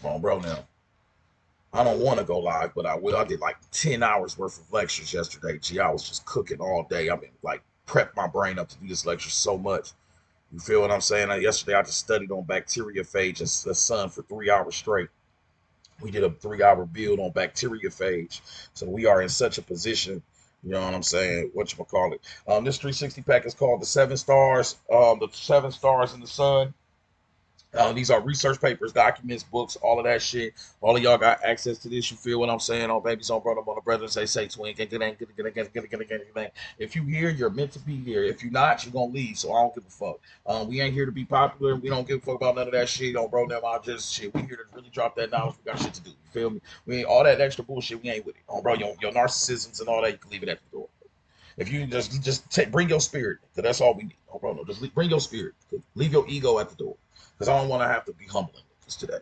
Come on, bro. Now, I don't want to go live, but I will. I did like 10 hours worth of lectures yesterday. Gee, I was just cooking all day. I've been like prep my brain up to do this lecture so much. You feel what I'm saying? Yesterday, I just studied on bacteriophage and the sun for 3 hours straight. We did a 3 hour build on bacteriophage. So we are in such a position, you know what I'm saying? What you call it? This 360 pack is called the Seven Stars. The Seven Stars in the Sun. These are research papers, documents, books, all of that shit. All of y'all got access to this. You feel what I'm saying? On babies, on brother, on the brothers, say twin. If you here, you're meant to be here. If you're not, you're gonna leave. So I don't give a fuck. We ain't here to be popular. We don't give a fuck about none of that shit. On bro, never mind just shit. We here to really drop that knowledge. We got shit to do. You feel me? We ain't all that extra bullshit. We ain't with it. On bro, your narcissisms and all that, you can leave it at the door. If you bring your spirit, because that's all we need. Oh, bro, no, bring your spirit. Leave your ego at the door, because I don't want to have to be humbling with this today.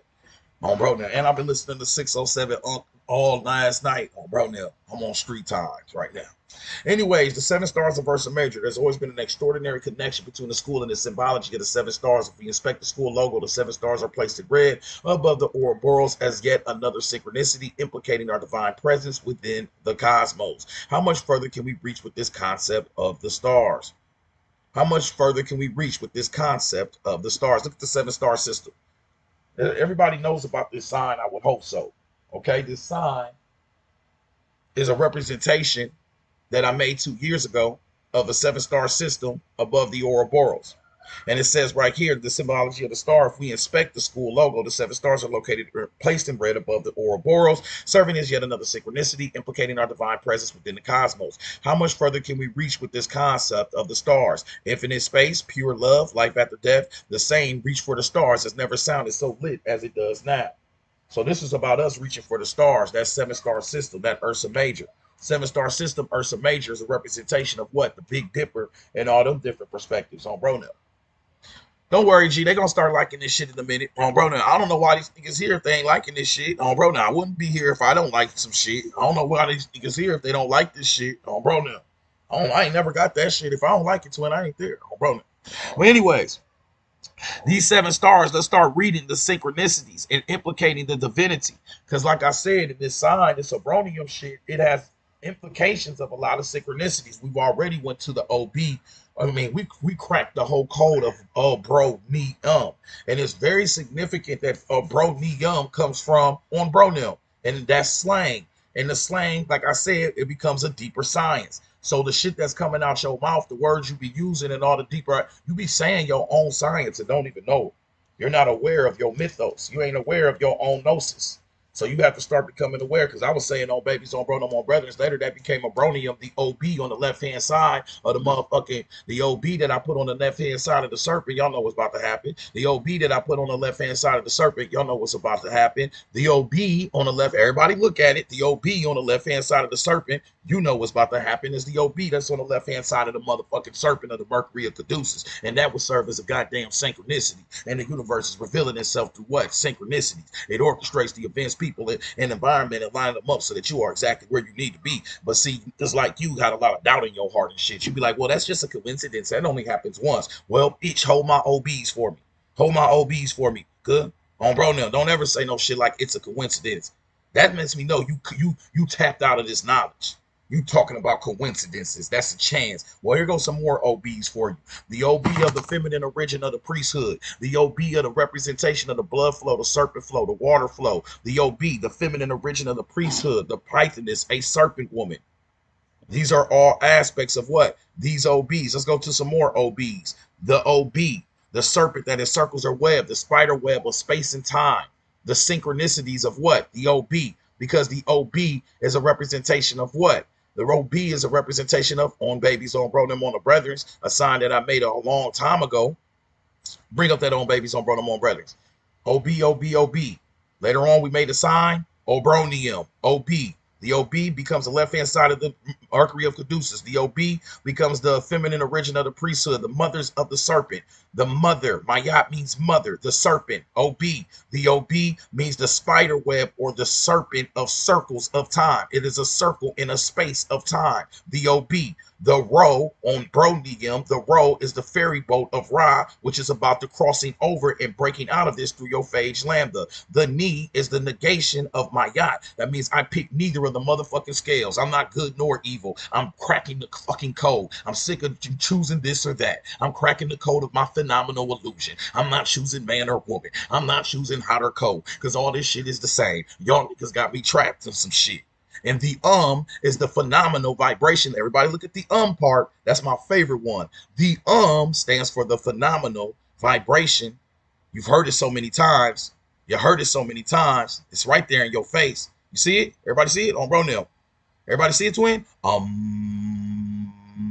On bro now, and I've been listening to 607 all last night. On bro now, I'm on street times right now. Anyways, the seven stars of Ursa Major. There's always been an extraordinary connection between the school and the symbology of the seven stars. If we inspect the school logo, the seven stars are placed in red above the Ouroboros as yet another synchronicity implicating our divine presence within the cosmos. How much further can we reach with this concept of the stars? How much further can we reach with this concept of the stars? Look at the seven star system. Everybody knows about this sign, I would hope so. Okay, this sign is a representation that I made 2 years ago of a seven star system above the Ouroboros. And it says right here, the symbology of the star. If we inspect the school logo, the seven stars are located placed in red above the Ouroboros, serving as yet another synchronicity implicating our divine presence within the cosmos. How much further can we reach with this concept of the stars? Infinite space, pure love, life after death, the same reach for the stars has never sounded so lit as it does now. So this is about us reaching for the stars, that seven star system, that Ursa Major. Seven star system, Ursa Major is a representation of what? The Big Dipper and all them different perspectives on Bro now. Don't worry, G. They gonna start liking this shit in a minute. On bro now. I don't know why these niggas here if they ain't liking this shit. On bro now. I wouldn't be here if I don't like some shit. I don't know why these niggas here if they don't like this shit. On bro now. I ain't never got that shit. If I don't like it, twin, I ain't there. On bro now. Well, anyways, these seven stars, let's start reading the synchronicities and implicating the divinity. Because, like I said, in this sign, this abronium shit, it has implications of a lot of synchronicities. We've already went to the OB. I mean, we cracked the whole code of bro ni and it's very significant that bro ni comes from on bro and that's slang. And the slang, like I said, it becomes a deeper science. So the shit that's coming out your mouth, the words you be using and all the deeper, you be saying your own science and don't even know it. You're not aware of your mythos. You ain't aware of your own gnosis. So you have to start becoming aware because I was saying on babies, on bro, no more brethren. Later that became a bronium, the OB on the left hand side of the motherfucking, the OB that I put on the left hand side of the serpent. Y'all know what's about to happen. The OB that I put on the left hand side of the serpent. Y'all know what's about to happen. The OB on the left, everybody look at it. The OB on the left hand side of the serpent. You know what's about to happen is the OB that's on the left hand side of the motherfucking serpent of the Mercury of Caduceus. And that would serve as a goddamn synchronicity. And the universe is revealing itself through what? Synchronicities. It orchestrates the events, people, and environment and line them up so that you are exactly where you need to be. But see, just like you had a lot of doubt in your heart and shit. You'd be like, well, that's just a coincidence. That only happens once. Well, each hold my OBs for me. Hold my OBs for me. Good? On bro now, don't ever say no shit like it's a coincidence. That lets me know you tapped out of this knowledge. You talking about coincidences. That's a chance. Well, here goes some more OBs for you. The OB of the feminine origin of the priesthood. The OB of the representation of the blood flow, the serpent flow, the water flow. The OB, the feminine origin of the priesthood, the pythoness, a serpent woman. These are all aspects of what? These OBs. Let's go to some more OBs. The OB, the serpent that encircles her web, the spider web of space and time. The synchronicities of what? The OB. Because the OB is a representation of what? The OB is a representation of on babies, on bro, them on the brethren, a sign that I made a long time ago. Bring up that on babies, on bro, them on brethren. OB, OB, OB. Later on, we made a sign, Obronium, OB. The OB becomes the left-hand side of the Mercury of Caduceus. The OB becomes the feminine origin of the priesthood, the mothers of the serpent. The mother, Mayat means mother, the serpent, OB. The OB means the spider web or the serpent of circles of time. It is a circle in a space of time. The OB. The Ro on Bronium, the Ro is the ferry boat of Ra, which is about the crossing over and breaking out of this through your phage lambda. The Ni is the negation of my yacht. That means I pick neither of the motherfucking scales. I'm not good nor evil. I'm cracking the fucking code. I'm sick of choosing this or that. I'm cracking the code of my phenomenal illusion. I'm not choosing man or woman. I'm not choosing hot or cold, because all this shit is the same. Y'all niggas got me trapped in some shit. And the is the phenomenal vibration. Everybody look at the part. That's my favorite one. The stands for the phenomenal vibration. You've heard it so many times. You heard it so many times. It's right there in your face. You see it? Everybody see it? On bro now. Everybody see it, twin?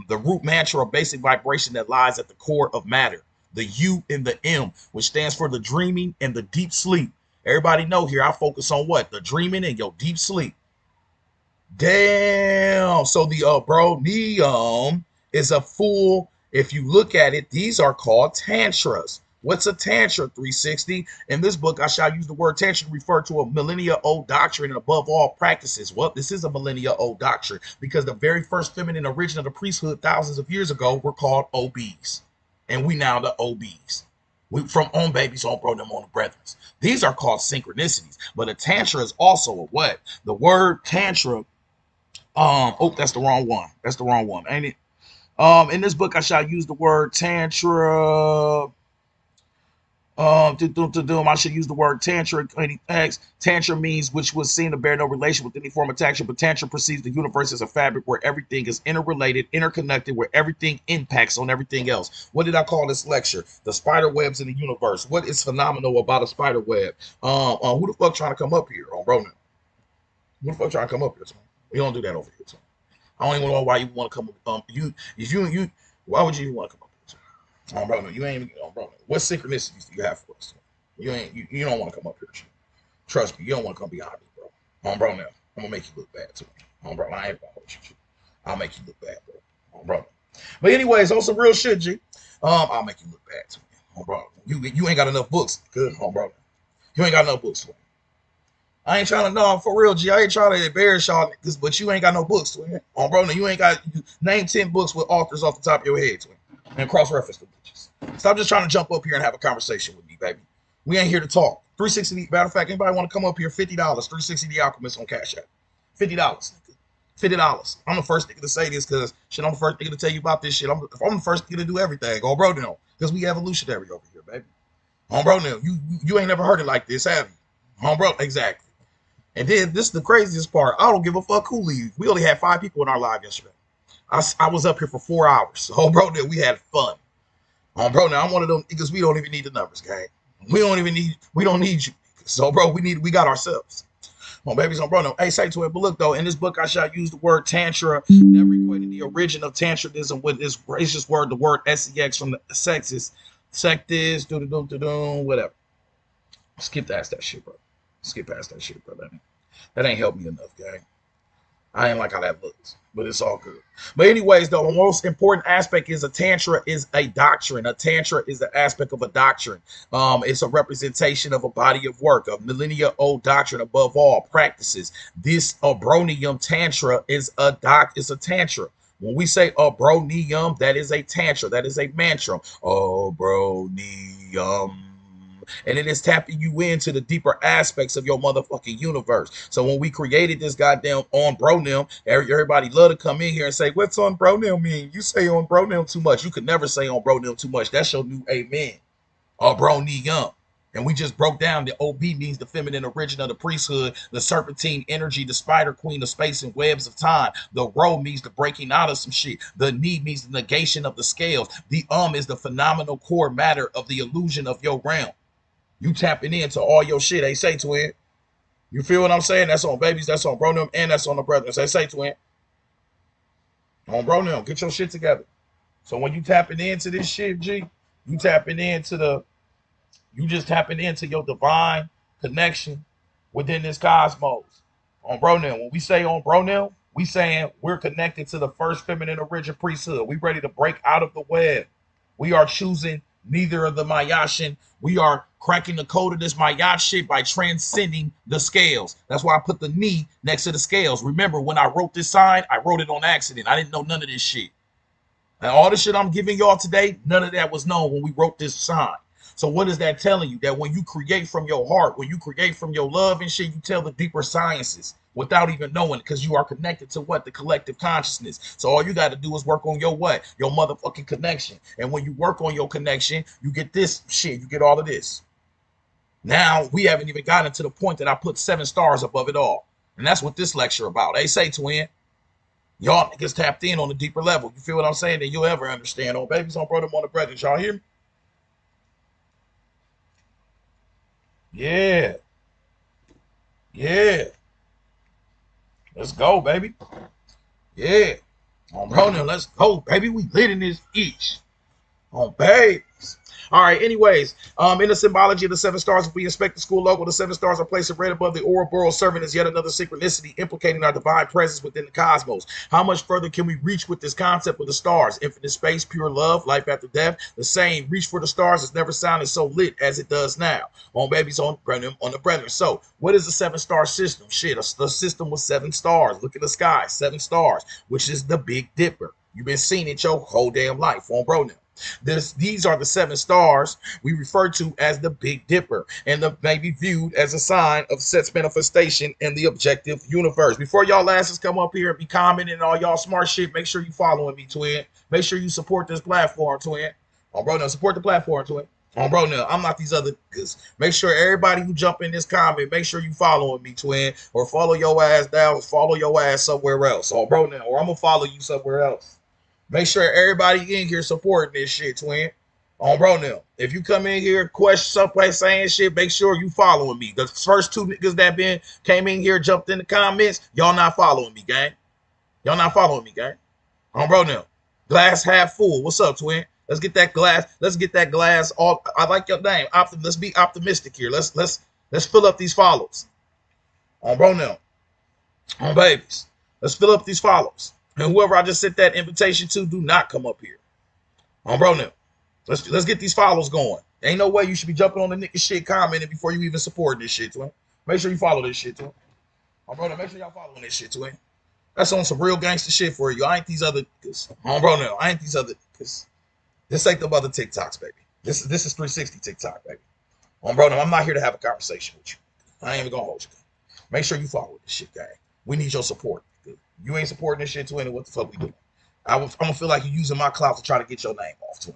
The root mantra of basic vibration that lies at the core of matter. The U and the M, which stands for the dreaming and the deep sleep. Everybody know here I focus on what? The dreaming and your deep sleep. Damn. So the bronium is a full, if you look at it, these are called tantras. What's a tantra, 360? In this book, I shall use the word tantra to refer to a millennia-old doctrine and above all practices. Well, this is a millennia-old doctrine because the very first feminine origin of the priesthood thousands of years ago were called OBs. And we now the OBs. We from on babies on bro them on the brethren. These are called synchronicities. But a tantra is also a what? The word tantra. Oh, that's the wrong one. That's the wrong one, ain't it? In this book, I shall use the word tantra. I should use the word tantra. Tantra means which was seen to bear no relation with any form of tantra, but tantra perceives the universe as a fabric where everything is interrelated, interconnected, where everything impacts on everything else. What did I call this lecture? The spider webs in the universe. What is phenomenal about a spider web? Who the fuck trying to come up here on bro? Who the fuck trying to come up here? We don't do that over here. So I don't even know why you want to come up. Why would you even want to come up here? Bro, you ain't even, bro. What synchronicities do you have for us? You don't want to come up here. Trust me, you don't want to come behind me, bro. Bro, now I'm gonna make you look bad too. Bro, I ain't gonna hold you. I'll make you look bad, bro. But anyways, on some real shit, G. I'll make you look bad too, bro. You ain't got enough books, good, bro. You ain't got enough books for me. I ain't trying to know for real, G. I ain't trying to embarrass y'all niggas, but you ain't got no books, twin. Bro, you ain't got name 10 books with authors off the top of your head, twin, and cross-reference the bitches. Stop just trying to jump up here and have a conversation with me, baby. We ain't here to talk. 360. Matter of fact, anybody want to come up here? $50. 360 The Alchemist on Cash App. $50. $50. I'm the first nigga to say this because shit, I'm the first nigga to tell you about this shit. I'm the first nigga to do everything. Oh, bro, no, because we evolutionary over here, baby. Bro, no, you ain't never heard it like this, have you? Bro, exactly. And then this is the craziest part. I don't give a fuck who leaves. We only had 5 people in our live yesterday. I was up here for 4 hours. Oh, bro, we had fun. Bro, now I'm one of them niggas. We don't even need the numbers, gang. We don't need you. So, bro, we got ourselves. Babies on bro, no. Hey, say to it, but look though, in this book I shall use the word tantra, never equating the origin of tantricism with this racist word, the word sex from the sexist, sectist, whatever. Skip past that shit, bro. Skip past that shit, bro. That ain't helped me enough, gang. I ain't like how that looks, but it's all good. But anyways, though, the most important aspect is a tantra is a doctrine. A tantra is the aspect of a doctrine. It's a representation of a body of work, a millennia-old doctrine above all practices. This abronium tantra is a tantra. When we say abronium, that is a tantra. That is a mantra. Abronium. And it is tapping you into the deeper aspects of your motherfucking universe. So when we created this goddamn on Bronim, everybody love to come in here and say, what's on Bronim mean? You say on Bronim too much. You could never say on Bronim too much. That's your new amen. Bronium. And we just broke down the OB means the feminine origin of the priesthood, the serpentine energy, the spider queen of space and webs of time. The Ro means the breaking out of some shit. The Ni means the negation of the scales. The is the phenomenal core matter of the illusion of your realm. You tapping into all your shit, they say, twin. You feel what I'm saying? That's on babies, that's on Bronim, and that's on the brothers. They say, twin. On Bronim, get your shit together. So when you tapping into this shit, G, you just tapping into your divine connection within this cosmos. On Bronim, when we say on Bronim, we saying we're connected to the first feminine origin priesthood. We ready to break out of the web. We are choosing neither of the Mayashin. We are cracking the code of this Mayat shit by transcending the scales. That's why I put the Ni next to the scales. Remember, when I wrote this sign, I wrote it on accident. I didn't know none of this shit. And all the shit I'm giving y'all today, none of that was known when we wrote this sign. So what is that telling you? That when you create from your heart, when you create from your love and shit, you tell the deeper sciences without even knowing, because you are connected to what? The collective consciousness. So all you got to do is work on your what? Your motherfucking connection. And when you work on your connection, you get this shit. You get all of this. Now we haven't even gotten to the point that I put 7 stars above it all. And that's what this lecture about. They say, twin, y'all niggas tapped in on a deeper level. You feel what I'm saying? Than you'll ever understand. On babies, on brother, on the brethren. Y'all hear me? Yeah. Yeah. Let's go, baby. Yeah. On brother, let's go, baby. We lit in this each. On babes. All right, anyways, in the symbology of the 7 stars, if we inspect the school logo, the 7 stars are placed right above the Ouroboros, serving as yet another synchronicity, implicating our divine presence within the cosmos. How much further can we reach with this concept of the stars? Infinite space, pure love, life after death. The same reach for the stars has never sounded so lit as it does now. On babies, on the brethren. So, what is a 7-star system? Shit, a system with 7 stars. Look at the sky, 7 stars, which is the Big Dipper. You've been seeing it your whole damn life on bro now. These are the 7 stars we refer to as the Big Dipper, and may be viewed as a sign of Set's manifestation in the objective universe. Before y'all asses come up here and be commenting and all y'all smart shit, make sure you following me, twin. Make sure you support this platform, twin. Oh, bro, now support the platform, twin. Oh, bro, now I'm not these other niggas. Make sure everybody who jump in this comment, make sure you following me, twin, or follow your ass down, or follow your ass somewhere else. Oh, bro, now, or I'm gonna follow you somewhere else. Make sure everybody in here supporting this shit, twin. On bro now. If you come in here, question someplace saying shit, make sure you following me. The first 2 niggas that came in here, jumped in the comments, y'all not following me, gang. Y'all not following me, gang. On bro now. Glass half full. What's up, twin? Let's get that glass. Let's get that glass. All I like your name. Let's be optimistic here. Let's fill up these follows. On bro now. On babies. Let's fill up these follows. And whoever I just sent that invitation to, do not come up here. On bro now. Let's get these follows going. Ain't no way you should be jumping on the nigga shit commenting before you even support this shit, twin. Make sure you follow this shit, twin. On bro now, make sure y'all following this shit, twin. That's on some real gangster shit for you. I ain't these other niggas. On bro now, I ain't these other niggas. This ain't the other TikToks, baby. This is 360 TikTok, baby. On bro now, I'm not here to have a conversation with you. I ain't even gonna hold you. Make sure you follow this shit, gang. We need your support. You ain't supporting this shit, twin, what the fuck we doing? I'm gonna feel like you're using my clout to try to get your name off, twin.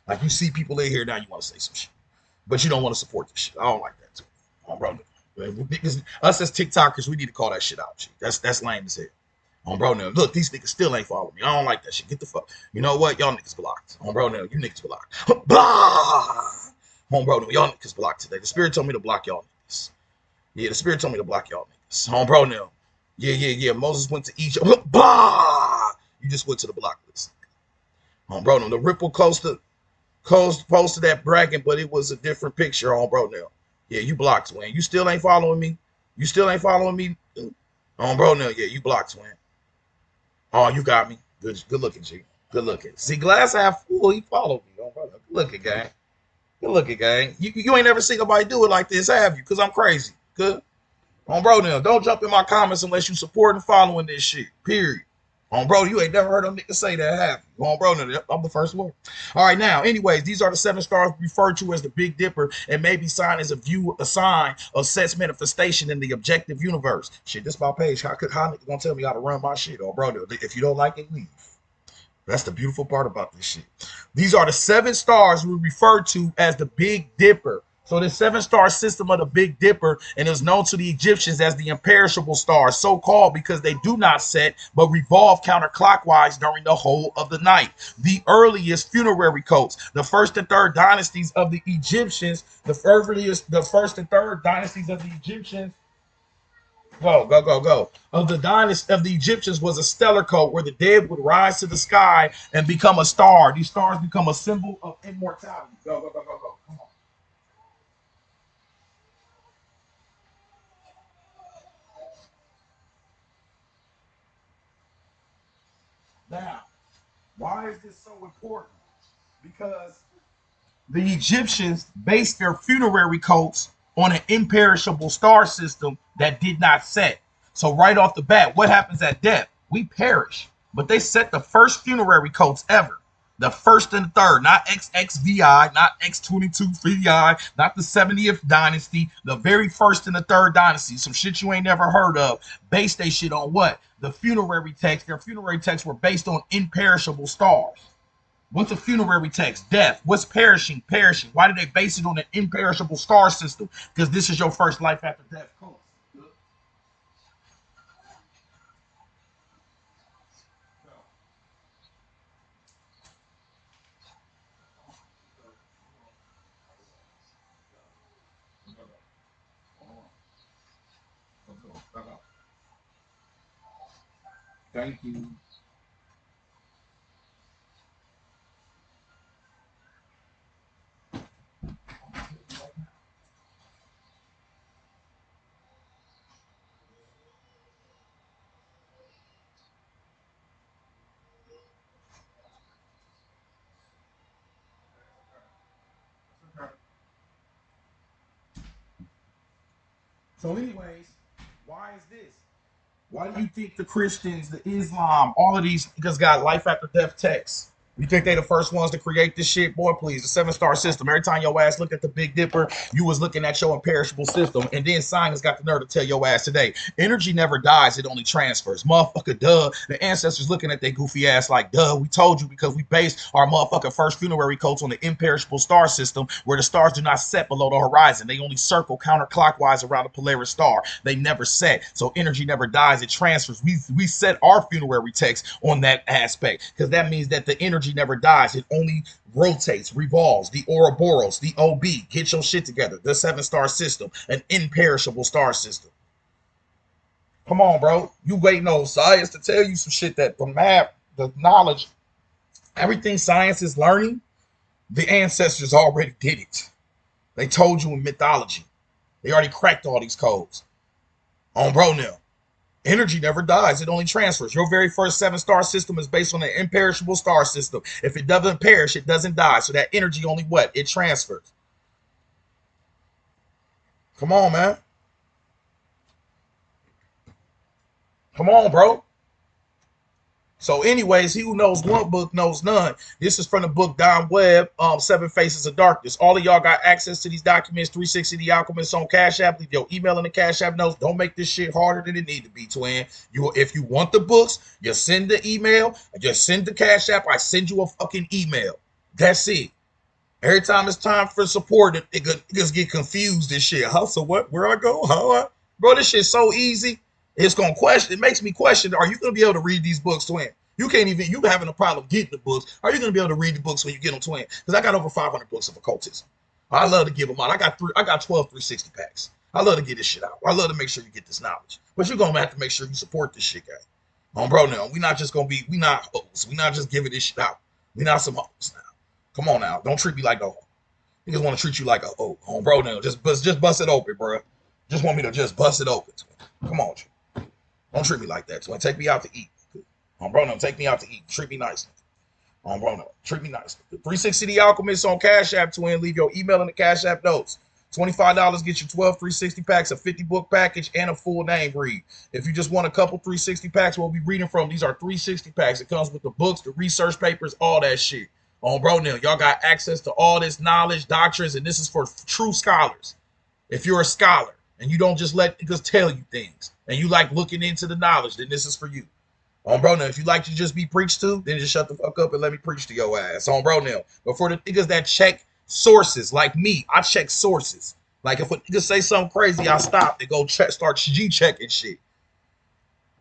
Like you see people in here now, you want to say some shit, but you don't want to support this shit. I don't like that, twin. Oh, bro, us as TikTokers, we need to call that shit out. Shit. That's lame as hell. On bro now, look, these niggas still ain't following me. I don't like that shit. Get the fuck. You know what? Y'all niggas blocked. On bro now, you niggas blocked. Blah. On bro now, y'all niggas blocked today. The spirit told me to block y'all niggas. Yeah, the spirit told me to block y'all niggas. On bro now. Yeah. Moses went to Egypt. Blah! You just went to the block list. On bro now. The Ripple posted that bragging, but it was a different picture on bro now. Yeah, you blocked, twin. You still ain't following me. You still ain't following me. On bro now. Yeah, you blocked, twin. Oh, you got me. Good looking, G. Good looking. See, glass half full. He followed me. On bro now. Good looking, gang. Good looking, gang. You ain't never seen nobody do it like this, have you? Because I'm crazy. Good. On bro now, don't jump in my comments unless you support and following this shit. Period. On bro, you ain't never heard them niggas say that, have you? On bro now, I'm the first one. All right, now, anyways, these are the 7 stars referred to as the Big Dipper and may be signed as a sign of Set's manifestation in the objective universe. Shit, this my page. How niggas gonna tell me how to run my shit? On bro now, if you don't like it, leave. That's the beautiful part about this shit. These are the 7 stars we refer to as the Big Dipper. So the 7-star system of the Big Dipper, and is known to the Egyptians as the imperishable stars, so called because they do not set but revolve counterclockwise during the whole of the night. The earliest funerary codes, the first and third dynasties of the Egyptians, the first and third dynasties of the Egyptians. Go. Of the dynasty of the Egyptians was a stellar code where the dead would rise to the sky and become a star. These stars become a symbol of immortality. Go. Come on. Now, why is this so important? Because the Egyptians based their funerary cults on an imperishable star system that did not set. So right off the bat, what happens at death? We perish. But they set the first funerary codes ever. The first and the third, not XXVI, not X22VI, not the 70th dynasty, the very first and the third dynasty. Some shit you ain't never heard of. Based they shit on what? The funerary text. Their funerary texts were based on imperishable stars. What's a funerary text? Death. What's perishing? Perishing. Why did they base it on an imperishable star system? Because this is your first life after death code. Thank you. So, anyways, why is this? Why do you think the Christians, the Islam, all of these niggas got life after death texts? You think they the first ones to create this shit? Boy, please, the seven-star system. Every time your ass looked at the Big Dipper, you was looking at your imperishable system. And then science got the nerve to tell your ass today, energy never dies, it only transfers. Motherfucker, duh. The ancestors looking at their goofy ass like, duh, we told you because we based our motherfucking first funerary codes on the imperishable star system where the stars do not set below the horizon. They only circle counterclockwise around the Polaris star. They never set. So energy never dies, it transfers. We set our funerary text on that aspect because that means that the energy never dies. It only rotates, revolves. The Ouroboros, the OB, get your shit together. The seven-star system, an imperishable star system. Come on, bro. You waiting on science to tell you some shit that the map, the knowledge, everything science is learning, the ancestors already did it. They told you in mythology. They already cracked all these codes. On bro now. Energy never dies. It only transfers. Your very first seven-star system is based on an imperishable star system. If it doesn't perish, it doesn't die. So that energy only what? It transfers. Come on, man. Come on, bro. So, anyways, he who knows one book knows none. This is from the book Don Webb, Seven Faces of Darkness. All of y'all got access to these documents, 360 The Alchemist on Cash App. Leave your email in the Cash App notes. Don't make this shit harder than it need to be, twin. If you want the books, you send the email, just send the Cash App. I send you a fucking email. That's it. Every time it's time for support, it just get confused and shit. Huh? So what? Where I go? Huh? Bro, this shit's so easy. It's gonna question. It makes me question. Are you gonna be able to read these books, twin? You can't even. You having a problem getting the books. Are you gonna be able to read the books when you get them, twin? Because I got over 500 books of occultism. I love to give them out. I got 12 360 packs. I love to get this shit out. I love to make sure you get this knowledge. But you're gonna have to make sure you support this shit, guy. Bro, now we not just gonna be. We not hoes. We not just giving this shit out. We not some hoes now. Come on now. Don't treat me like a hoe. Niggas want to treat you like a hoe. Bro, now just bust it open, bro. Just want me to just bust it open. Come on, don't treat me like that. So take me out to eat. Bro, no, take me out to eat. Treat me nicely. Bro, no, treat me nicely. The 360 The Alchemist on Cash App, twin. Leave your email in the Cash App notes. $25 get you 12 360 packs, a 50 book package, and a full name read. If you just want a couple 360 packs, we'll be reading from. These are 360 packs. It comes with the books, the research papers, all that shit. Bro, now y'all got access to all this knowledge, doctrines, and this is for true scholars. If you're a scholar and you don't just let niggas tell you things, and you like looking into the knowledge, then this is for you. Bro, now, if you like to just be preached to, then just shut the fuck up and let me preach to your ass. Bro, now. But for the niggas that check sources, like me, I check sources. Like, if a nigga say something crazy, I stop and go start G-checking shit.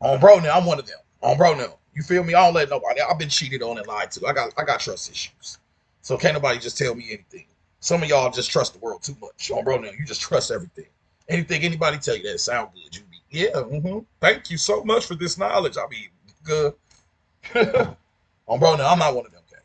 Bro, now, I'm one of them. Bro, now. You feel me? I don't let nobody. I've been cheated on and lied to. I got trust issues. So can't nobody just tell me anything. Some of y'all just trust the world too much. Bro, now, you just trust everything. Anything anybody tell you that sound good, you be, yeah, thank you so much for this knowledge. I mean, good. Bro, now, I'm not one of them, okay?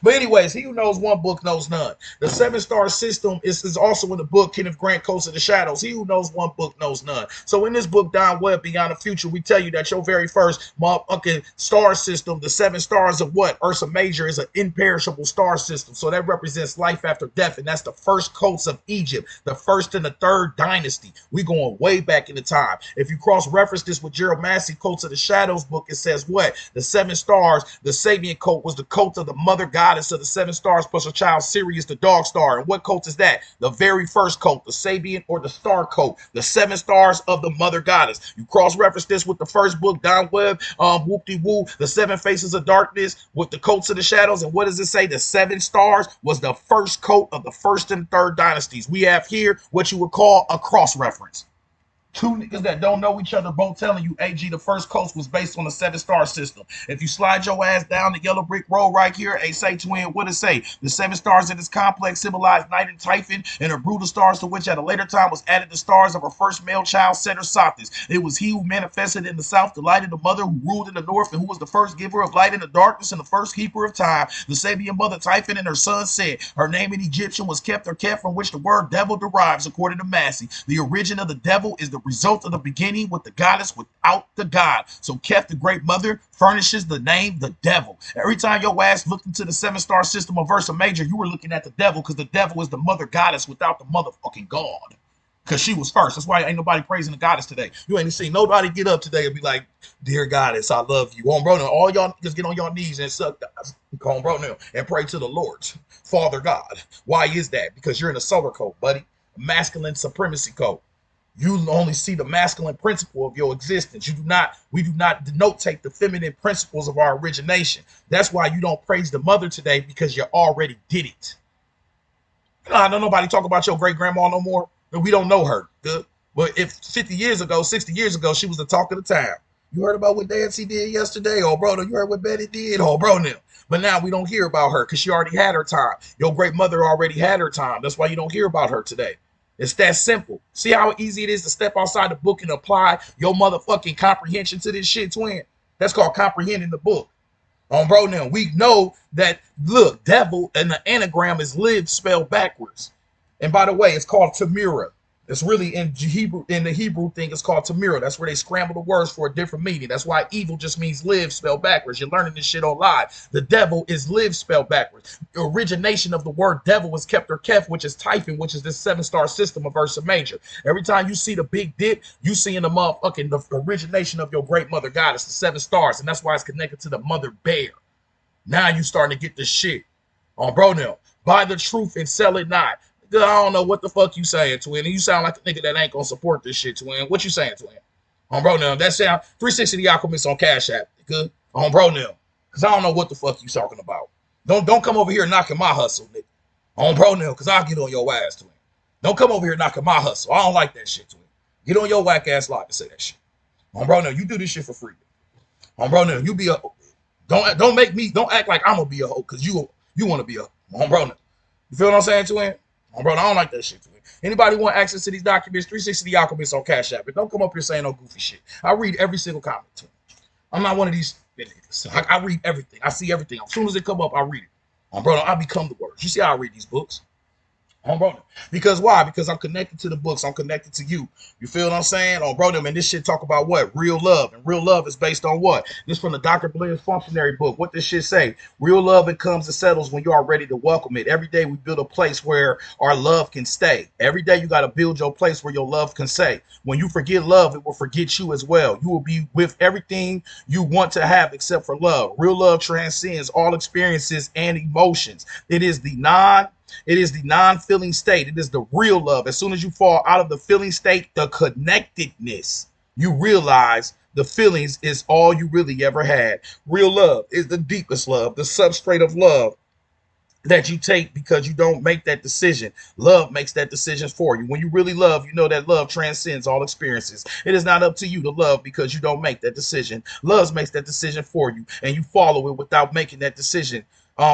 But anyways, he who knows one book knows none. The seven-star system is also in the book Kenneth Grant Coats of the Shadows. He who knows one book knows none. So in this book, Don Webb, Beyond the Future, we tell you that your very first motherfucking star system, the seven stars of what? Ursa Major is an imperishable star system. So that represents life after death. And that's the first coats of Egypt, the first and the third dynasty. We going way back in the time. If you cross-reference this with Gerald Massey, Coats of the Shadows book, it says what? The seven stars, the Sabian coat was the coat of the mother goddess of the seven stars plus her child Sirius, the dog star. And what coat is that? The very first coat, the Sabian or the star coat, the seven stars of the mother goddess. You cross-reference this with the first book, Don Webb, whoop-de-woo, the seven faces of darkness with the coats of the shadows. And what does it say? The seven stars was the first coat of the first and third dynasties. We have here what you would call a cross-reference. Two niggas that don't know each other both telling you AG the first coast was based on the seven-star system. If you slide your ass down the yellow brick road right here, a say twin, what it say? The seven stars in this complex symbolize Night and Typhon and her brutal stars to which at a later time was added the stars of her first male child, Setter Sothis. It was he who manifested in the south, the light of the mother who ruled in the north and who was the first giver of light in the darkness and the first keeper of time. The Sabian mother Typhon and her son said, her name in Egyptian was kept or kept from which the word devil derives according to Massey. The origin of the devil is the result of the beginning with the goddess without the god. So Kef, the great mother, furnishes the name the devil. Every time your ass looked into the seven-star system of Ursa Major, you were looking at the devil because the devil is the mother goddess without the motherfucking god. Because she was first. That's why ain't nobody praising the goddess today. You ain't seen nobody get up today and be like, dear goddess, I love you. On bro, now, all y'all niggas get on your knees and suck guys. On bro now and pray to the Lord, Father God. Why is that? Because you're in a solar code, buddy. Masculine supremacy code. You only see the masculine principle of your existence. We do not denotate the feminine principles of our origination. That's why you don't praise the mother today, because you already did it. I don't nobody talk about your great grandma no more. We don't know her. Good. But if 50 years ago, 60 years ago, she was the talk of the town. You heard about what Nancy did yesterday? Oh, bro, you heard what Betty did? Oh, bro, now. But now we don't hear about her because she already had her time. Your great mother already had her time. That's why you don't hear about her today. It's that simple. See how easy it is to step outside the book and apply your motherfucking comprehension to this shit, twin? That's called comprehending the book. Bro, now we know that, look, devil and the anagram is lived spelled backwards. And by the way, it's called Tamira. It's really in the Hebrew thing, it's called Tamira. That's where they scramble the words for a different meaning. That's why evil just means live spelled backwards. You're learning this shit on live. The devil is live spelled backwards. The origination of the word devil was kept or kef, which is Typhon, which is this seven-star system of Ursa Major. Every time you see the big dip, you see in the motherfucking the origination of your great mother goddess, the seven stars, and that's why it's connected to the mother bear. Now you starting to get this shit. Bro, now, buy the truth and sell it not. I don't know what the fuck you saying, twin. And you sound like a nigga that ain't gonna support this shit, twin. What you saying, twin? Bro, now, that sound 360 the Alchemist on Cash App, good? Bro, now, because I don't know what the fuck you talking about. Don't come over here knocking my hustle, nigga. Bro, now, because I'll get on your ass, twin. Don't come over here knocking my hustle. I don't like that shit, twin. Get on your whack ass lot to say that shit. Bro, now, you do this shit for free. Bro, now, you be a don't act like I'm gonna be a hoe because you want to be a hoe. Bro, now. You feel what I'm saying, twin? Bro, I don't like that shit, twin. Anybody want access to these documents? 360 the Alchemist on Cash App. But don't come up here saying no goofy shit. I read every single comment, twin. I'm not one of these niggas. I read everything. I see everything. As soon as it come up, I read it. Bro, I become the words. You see how I read these books? Bro, because why? Because I'm connected to the books. I'm connected to you. You feel what I'm saying? Bro, and this shit talk about what? Real love. And real love is based on what? This from the Dr. Blaine's Functionary book. What this shit say? Real love, it comes and settles when you are ready to welcome it. Every day we build a place where our love can stay. Every day you got to build your place where your love can stay. When you forget love, it will forget you as well. You will be with everything you want to have except for love. Real love transcends all experiences and emotions. It is the non-feeling state. It is the real love. As soon as you fall out of the feeling state, the connectedness, you realize the feelings is all you really ever had. Real love is the deepest love, the substrate of love that you take because you don't make that decision. Love makes that decision for you. When you really love, you know that love transcends all experiences. It is not up to you to love because you don't make that decision. Love makes that decision for you, and you follow it without making that decision.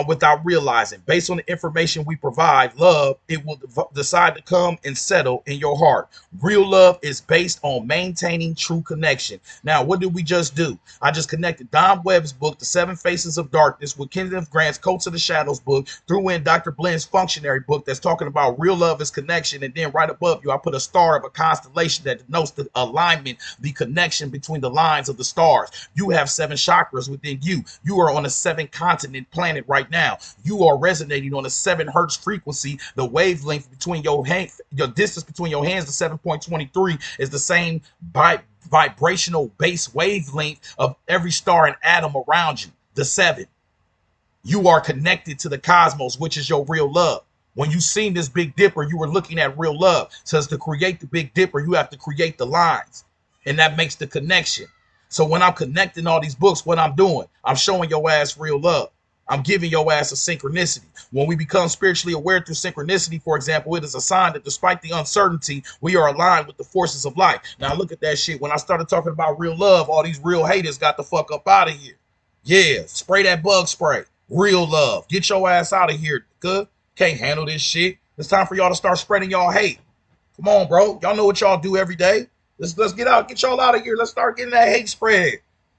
without realizing. Based on the information we provide, love, it will decide to come and settle in your heart. Real love is based on maintaining true connection. Now, what did we just do? I just connected Don Webb's book, The Seven Faces of Darkness, with Kenneth Grant's Coats of the Shadows book, threw in Dr. Blend's Functionary book that's talking about real love is connection, and then right above you, I put a star of a constellation that denotes the alignment, the connection between the lines of the stars. You have 7 chakras within you. You are on a 7-continent planet right now. You are resonating on a 7 hertz frequency. The wavelength between your distance between your hands to 7.23 is the same vibrational base wavelength of every star and atom around you, the 7. You are connected to the cosmos, which is your real love. When you seen this Big Dipper, you were looking at real love. Says to create the Big Dipper, you have to create the lines, and that makes the connection. So when I'm connecting all these books, what I'm doing, I'm showing your ass real love. I'm giving your ass a synchronicity. When we become spiritually aware through synchronicity, for example, it is a sign that despite the uncertainty, we are aligned with the forces of life. Now look at that shit. When I started talking about real love, all these real haters got the fuck up out of here. Yeah, spray that bug spray. Real love. Get your ass out of here. Good. Can't handle this shit. It's time for y'all to start spreading y'all hate. Come on, bro. Y'all know what y'all do every day. Let's get out. Get y'all out of here. Let's start getting that hate spread.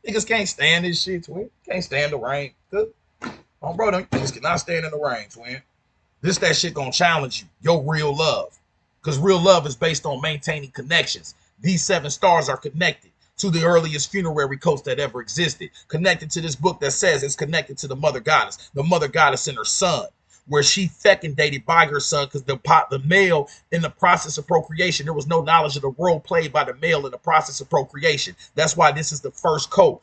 Niggas can't stand this shit, twin. Can't stand the rain. Good. Oh, bro, them niggas cannot stand in the rain, twin. That shit gonna challenge you. Your real love. Because real love is based on maintaining connections. These 7 stars are connected to the earliest funerary coats that ever existed. Connected to this book that says it's connected to the mother goddess. The mother goddess and her son, where she fecundated by her son because the male in the process of procreation, there was no knowledge of the role played by the male in the process of procreation. That's why this is the first coat.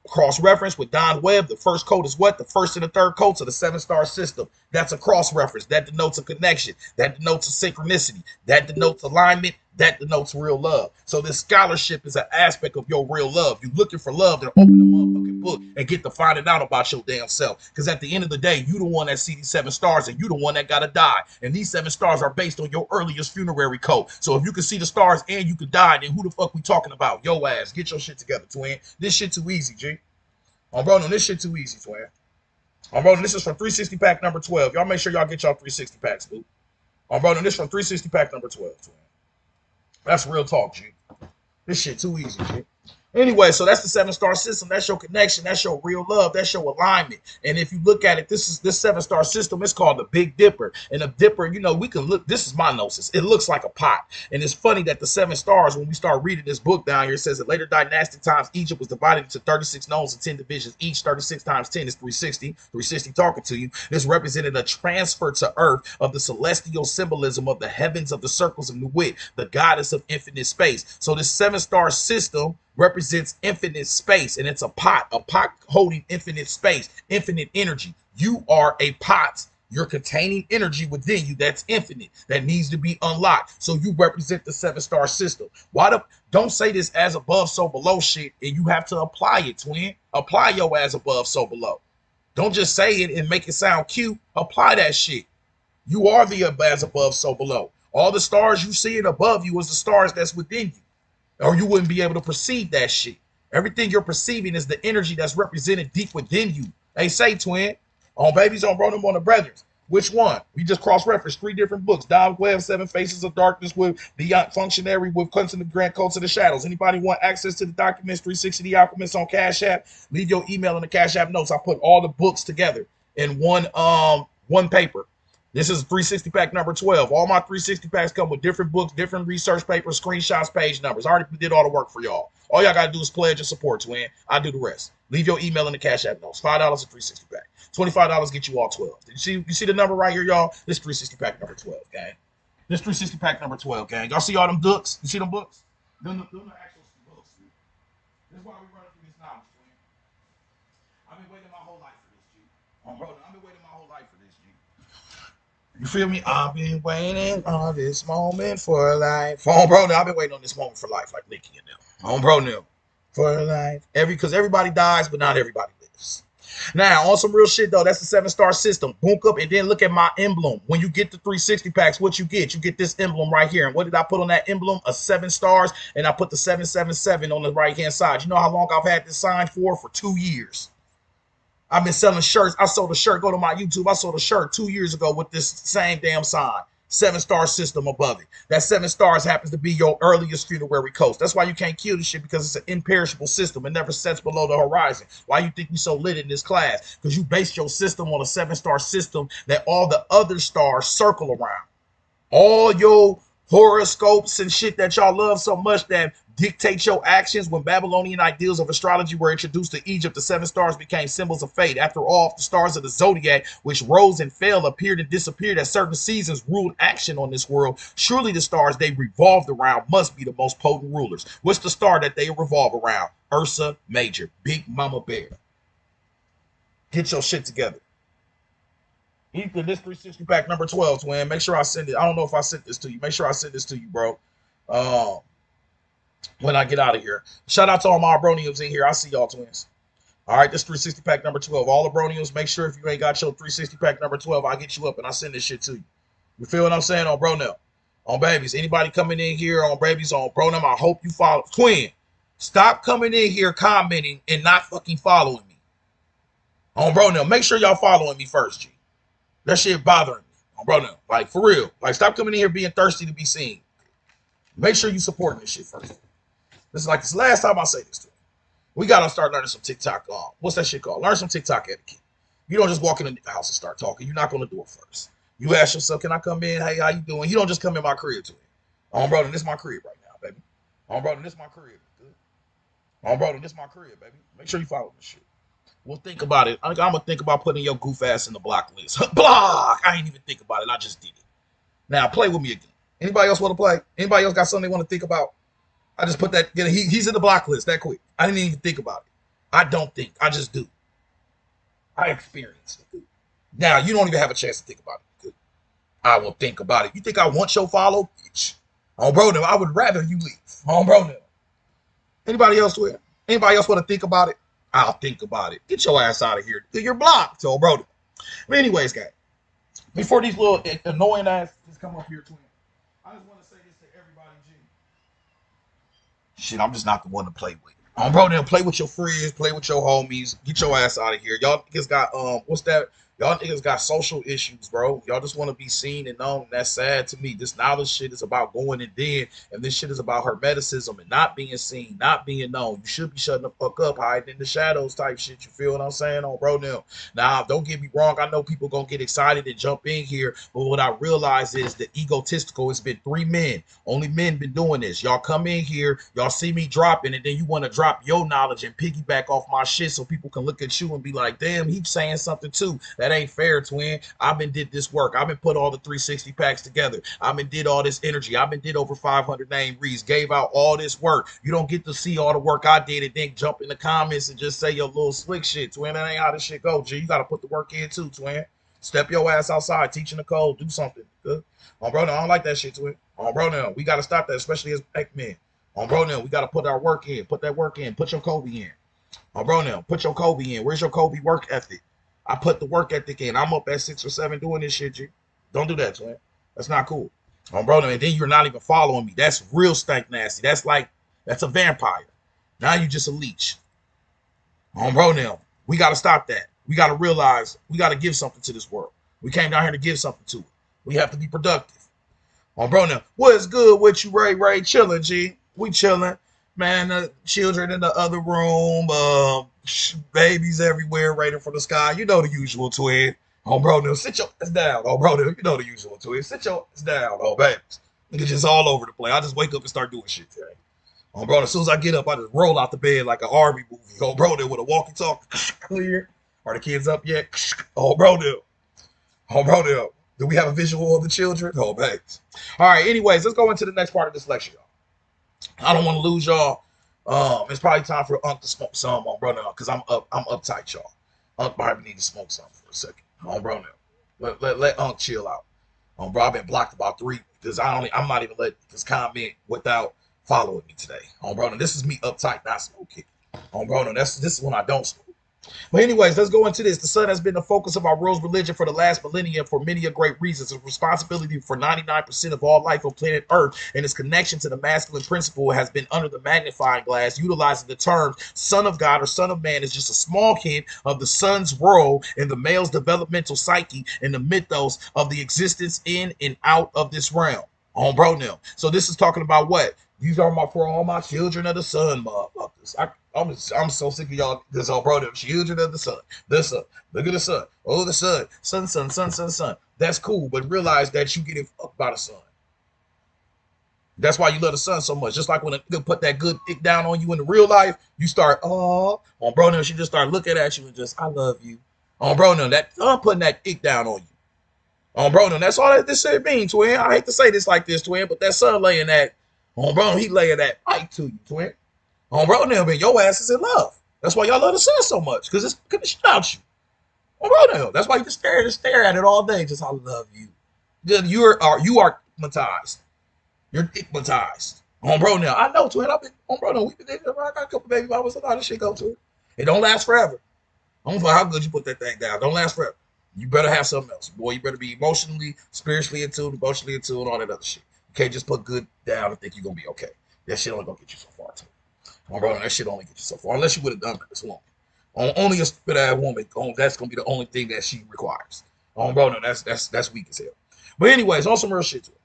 Cross-reference with Don Webb, the first coat is what? The first and the third coats of the 7-star system. That's a cross-reference. That denotes a connection. That denotes a synchronicity. That denotes alignment. That denotes real love. So this scholarship is an aspect of your real love. You're looking for love, then open the motherfucking book and get to finding out about your damn self. Because at the end of the day, you the one that see these 7 stars and you the one that gotta die. And these 7 stars are based on your earliest funerary code. So if you can see the stars and you can die, then who the fuck we talking about? Yo ass, get your shit together, twin. This shit too easy, G. I'm rolling this shit too easy, twin. I'm rolling this is from 360 pack number 12. Y'all make sure y'all get y'all 360 packs, boo. I'm rolling this from 360 pack number 12, twin. That's real talk, G. This shit too easy, G. Anyway, so that's the 7-star system. That's your connection. That's your real love. That's your alignment. And if you look at it, this 7-star system is called the Big Dipper. And the Dipper, you know, we can look. This is my gnosis. It looks like a pot. And it's funny that the 7 stars, when we start reading this book down here, it says that later dynastic times, Egypt was divided into 36 nodes and 10 divisions. Each 36 times 10 is 360. 360 talking to you. This represented a transfer to earth of the celestial symbolism of the heavens of the circles of Nuit, the goddess of infinite space. So this 7-star system represents infinite space, and it's a pot holding infinite space, infinite energy. You are a pot. You're containing energy within you that's infinite, that needs to be unlocked. So you represent the 7-star system. Don't say this as above, so below shit, and you have to apply it, twin. Apply your as above, so below. Don't just say it and make it sound cute. Apply that shit. You are the as above, so below. All the stars you see it above you is the stars that's within you, or you wouldn't be able to perceive that shit. Everything you're perceiving is the energy that's represented deep within you. They say, twin, on babies, on bro, them on the brothers. Which one? We just cross-referenced 3 different books. Don Webb, 7 Faces of Darkness with Beyond Functionary with Clemson Grant Coats of the Shadows. Anybody want access to the documents, 360 The Alchemist on Cash App? Leave your email in the Cash App notes. I put all the books together in one paper. This is 360 pack number 12. All my 360 packs come with different books, different research papers, screenshots, page numbers. I already did all the work for y'all. All y'all got to do is pledge and support, twin. I do the rest. Leave your email in the Cash App notes. $5 a 360 pack. $25 get you all 12. You see the number right here, y'all? This 360 pack number 12, gang. This 360 pack number 12, gang. Y'all see all them books? You see them books? Them the actual books, dude. This is why we running through this knowledge, twin. I've been waiting my whole life for this, G. I've been waiting my whole life for this, G. You feel me? I've been waiting on this moment for life. On bro, now I've been waiting on this moment for life, like Nikki and them. On bro, now for life. Because everybody dies, but not everybody lives. Now, on some real shit though, that's the 7-star system. Boom up, and then look at my emblem. When you get the 360 packs, what you get? You get this emblem right here. And what did I put on that emblem? A 7 stars, and I put the 777 on the right hand side. You know how long I've had this sign for? For 2 years. I've been selling shirts. I sold a shirt. Go to my YouTube. I sold a shirt 2 years ago with this same damn sign. 7-star system above it. That 7 stars happens to be your earliest funerary coast. That's why you can't kill this shit, because it's an imperishable system. It never sets below the horizon. Why you think we so lit in this class? Because you based your system on a 7-star system that all the other stars circle around. All your horoscopes and shit that y'all love so much that dictate your actions. When Babylonian ideals of astrology were introduced to Egypt, the 7 stars became symbols of fate. After all, the stars of the zodiac, which rose and fell, appeared and disappeared at certain seasons, ruled action on this world. Surely the stars they revolved around must be the most potent rulers. What's the star that they revolve around? Ursa Major, Big Mama Bear. Get your shit together. Ethan, this 360 pack number 12, twin. Make sure I send it. I don't know if I sent this to you. Make sure I send this to you, bro. When I get out of here. Shout out to all my broniums in here. I see y'all, twins. All right, this 360 pack number 12. All the broniums, make sure if you ain't got your 360 pack number 12, I'll get you up and I send this shit to you. You feel what I'm saying on Bronell? On babies. Anybody coming in here on babies on Bronell, I hope you follow. Twin, stop coming in here commenting and not fucking following me. On Bronell, make sure y'all following me first, G. That shit bothering me. On Bronell. Like, for real. Like, stop coming in here being thirsty to be seen. Make sure you supporting this shit first. This is like this last time I say this to you. We gotta start learning some TikTok. What's that shit called? Learn some TikTok etiquette. You don't just walk in the house and start talking. You're not gonna do it first. You ask yourself, can I come in? Hey, how you doing? You don't just come in my crib to me. Oh, brother, this is my crib right now, baby. Oh, brother, this is my crib. Good. Oh, brother, this is my crib, baby. Make sure you follow this shit. Well, think about it. I'm gonna think about putting your goof ass in the block list. Block! I ain't even think about it. I just did it. Now play with me again. Anybody else want to play? Anybody else got something they want to think about? I just put that. He's in the block list that quick. I didn't even think about it. I don't think. I just do. I experience it. Now you don't even have a chance to think about it. Good. I will think about it. You think I want your follow? Bitch. Oh, bro, no. I would rather you leave. Oh, bro, no. Anybody else do it? Anybody else want to think about it? I'll think about it. Get your ass out of here. You're blocked. So, bro. But anyways, guys, before these little annoying asses come up here, twin, I just want to say this to everybody, G. Shit, I'm just not the one to play with. Bro, then play with your friends, play with your homies. Get your ass out of here. Y'all niggas got what's that? Y'all niggas got social issues, bro. Y'all just want to be seen and known. That's sad to me. This knowledge shit is about going and then, and this shit is about hermeticism and not being seen, not being known. You should be shutting the fuck up, hiding in the shadows type shit. You feel what I'm saying? On bro now, don't get me wrong. I know people gonna get excited and jump in here, but what I realize is that egotistical. It's been 3 men. Only men been doing this. Y'all come in here, y'all see me dropping, and then you want to drop your knowledge and piggyback off my shit so people can look at you and be like, damn, he's saying something too. That ain't fair, twin. I've been did this work. I've been put all the 360 packs together. I've been did all this energy. I've been did over 500 name reads, gave out all this work. You don't get to see all the work I did and then jump in the comments and just say your little slick shit, twin. That ain't how this shit go, G. You got to put the work in too, twin. Step your ass outside, teaching the code, do something. Good. Bro, no, I don't like that shit, twin. Bro, no, we got to stop that, especially as black men. Bro, no, we got to put our work in. Put that work in. Put your Kobe in. Bro, no, put your Kobe in. Where's your Kobe work ethic? I put the work ethic in. I'm up at 6 or 7 doing this shit, G. Don't do that, twin. That's not cool. Bro, and then you're not even following me. That's real stank nasty. That's a vampire. Now you just a leech. Bro, now we got to stop that. We got to realize we got to give something to this world. We came down here to give something to it. We have to be productive. Bro, now what's good with you, Ray? Chilling, G. We chilling. Man, the children in the other room, babies everywhere, waiting for the sky. You know the usual, twin. Bro, now sit your ass down. Bro, now you know the usual, twin. Sit your ass down, babies. Niggas just all over the place. I just wake up and start doing shit today. Bro, as soon as I get up, I just roll out the bed like an army movie. Bro, there with a walkie-talkie clear. Are the kids up yet? Bro, there. Bro, there. Do we have a visual of the children? Babies. All right, anyways, let's go into the next part of this lecture, y'all. I don't want to lose y'all. It's probably time for Unc to smoke some on bro now, because I'm uptight, y'all. Unc probably need to smoke something for a second. Bro now. Let Unc chill out. Bro, I've been blocked about 3 because I'm not even letting this comment without following me today. Bro now, this is me uptight, not smoking. Bro now, this is when I don't smoke. But anyways, let's go into this. The sun has been the focus of our world's religion for the last millennia for many a great reasons. Its responsibility for 99% of all life on planet Earth and its connection to the masculine principle has been under the magnifying glass, utilizing the terms son of God or son of man is just a small hint of the sun's role in the male's developmental psyche and the mythos of the existence in and out of this realm. On bro now. So this is talking about what? You talking about for all my children of the sun, motherfuckers. I'm so sick of y'all. This whole bro, them children of the sun. The sun. Look at the sun. Oh, the sun. Sun, sun, sun, sun, sun. That's cool, but realize that you getting fucked by the sun. That's why you love the sun so much. Just like when a nigga put that good dick down on you in the real life, you start, oh, on bro, now she just start looking at you and just, I love you. On bro, now that I'm putting that dick down on you. On bro, now that's all that this shit means, twin. I hate to say this like this, twin, but that sun laying that, on bro, he laying that fight to you, twin. On bro, now, man, your ass is in love. That's why y'all love the sun so much, because it's gonna shit out you. On bro, now, that's why you just stare at it all day. Just, I love you. You are hypnotized. You're stigmatized. On bro now. I know, twin. I've been on bro now. We've been dating. I got a couple baby mamas. A lot of shit go to it. It don't last forever. I don't know how good you put that thing down. Don't last forever. You better have something else. Boy, you better be emotionally, spiritually in tune, emotionally in tune, all that other shit. You can't just put good down and think you're gonna be okay. That shit only gonna get you so far, too. On bro, that shit only get you so far. Unless you would have done that this woman. Only a stupid ass woman, that's gonna be the only thing that she requires. On bro, no, that's weak as hell. But anyways, on some real shit to it.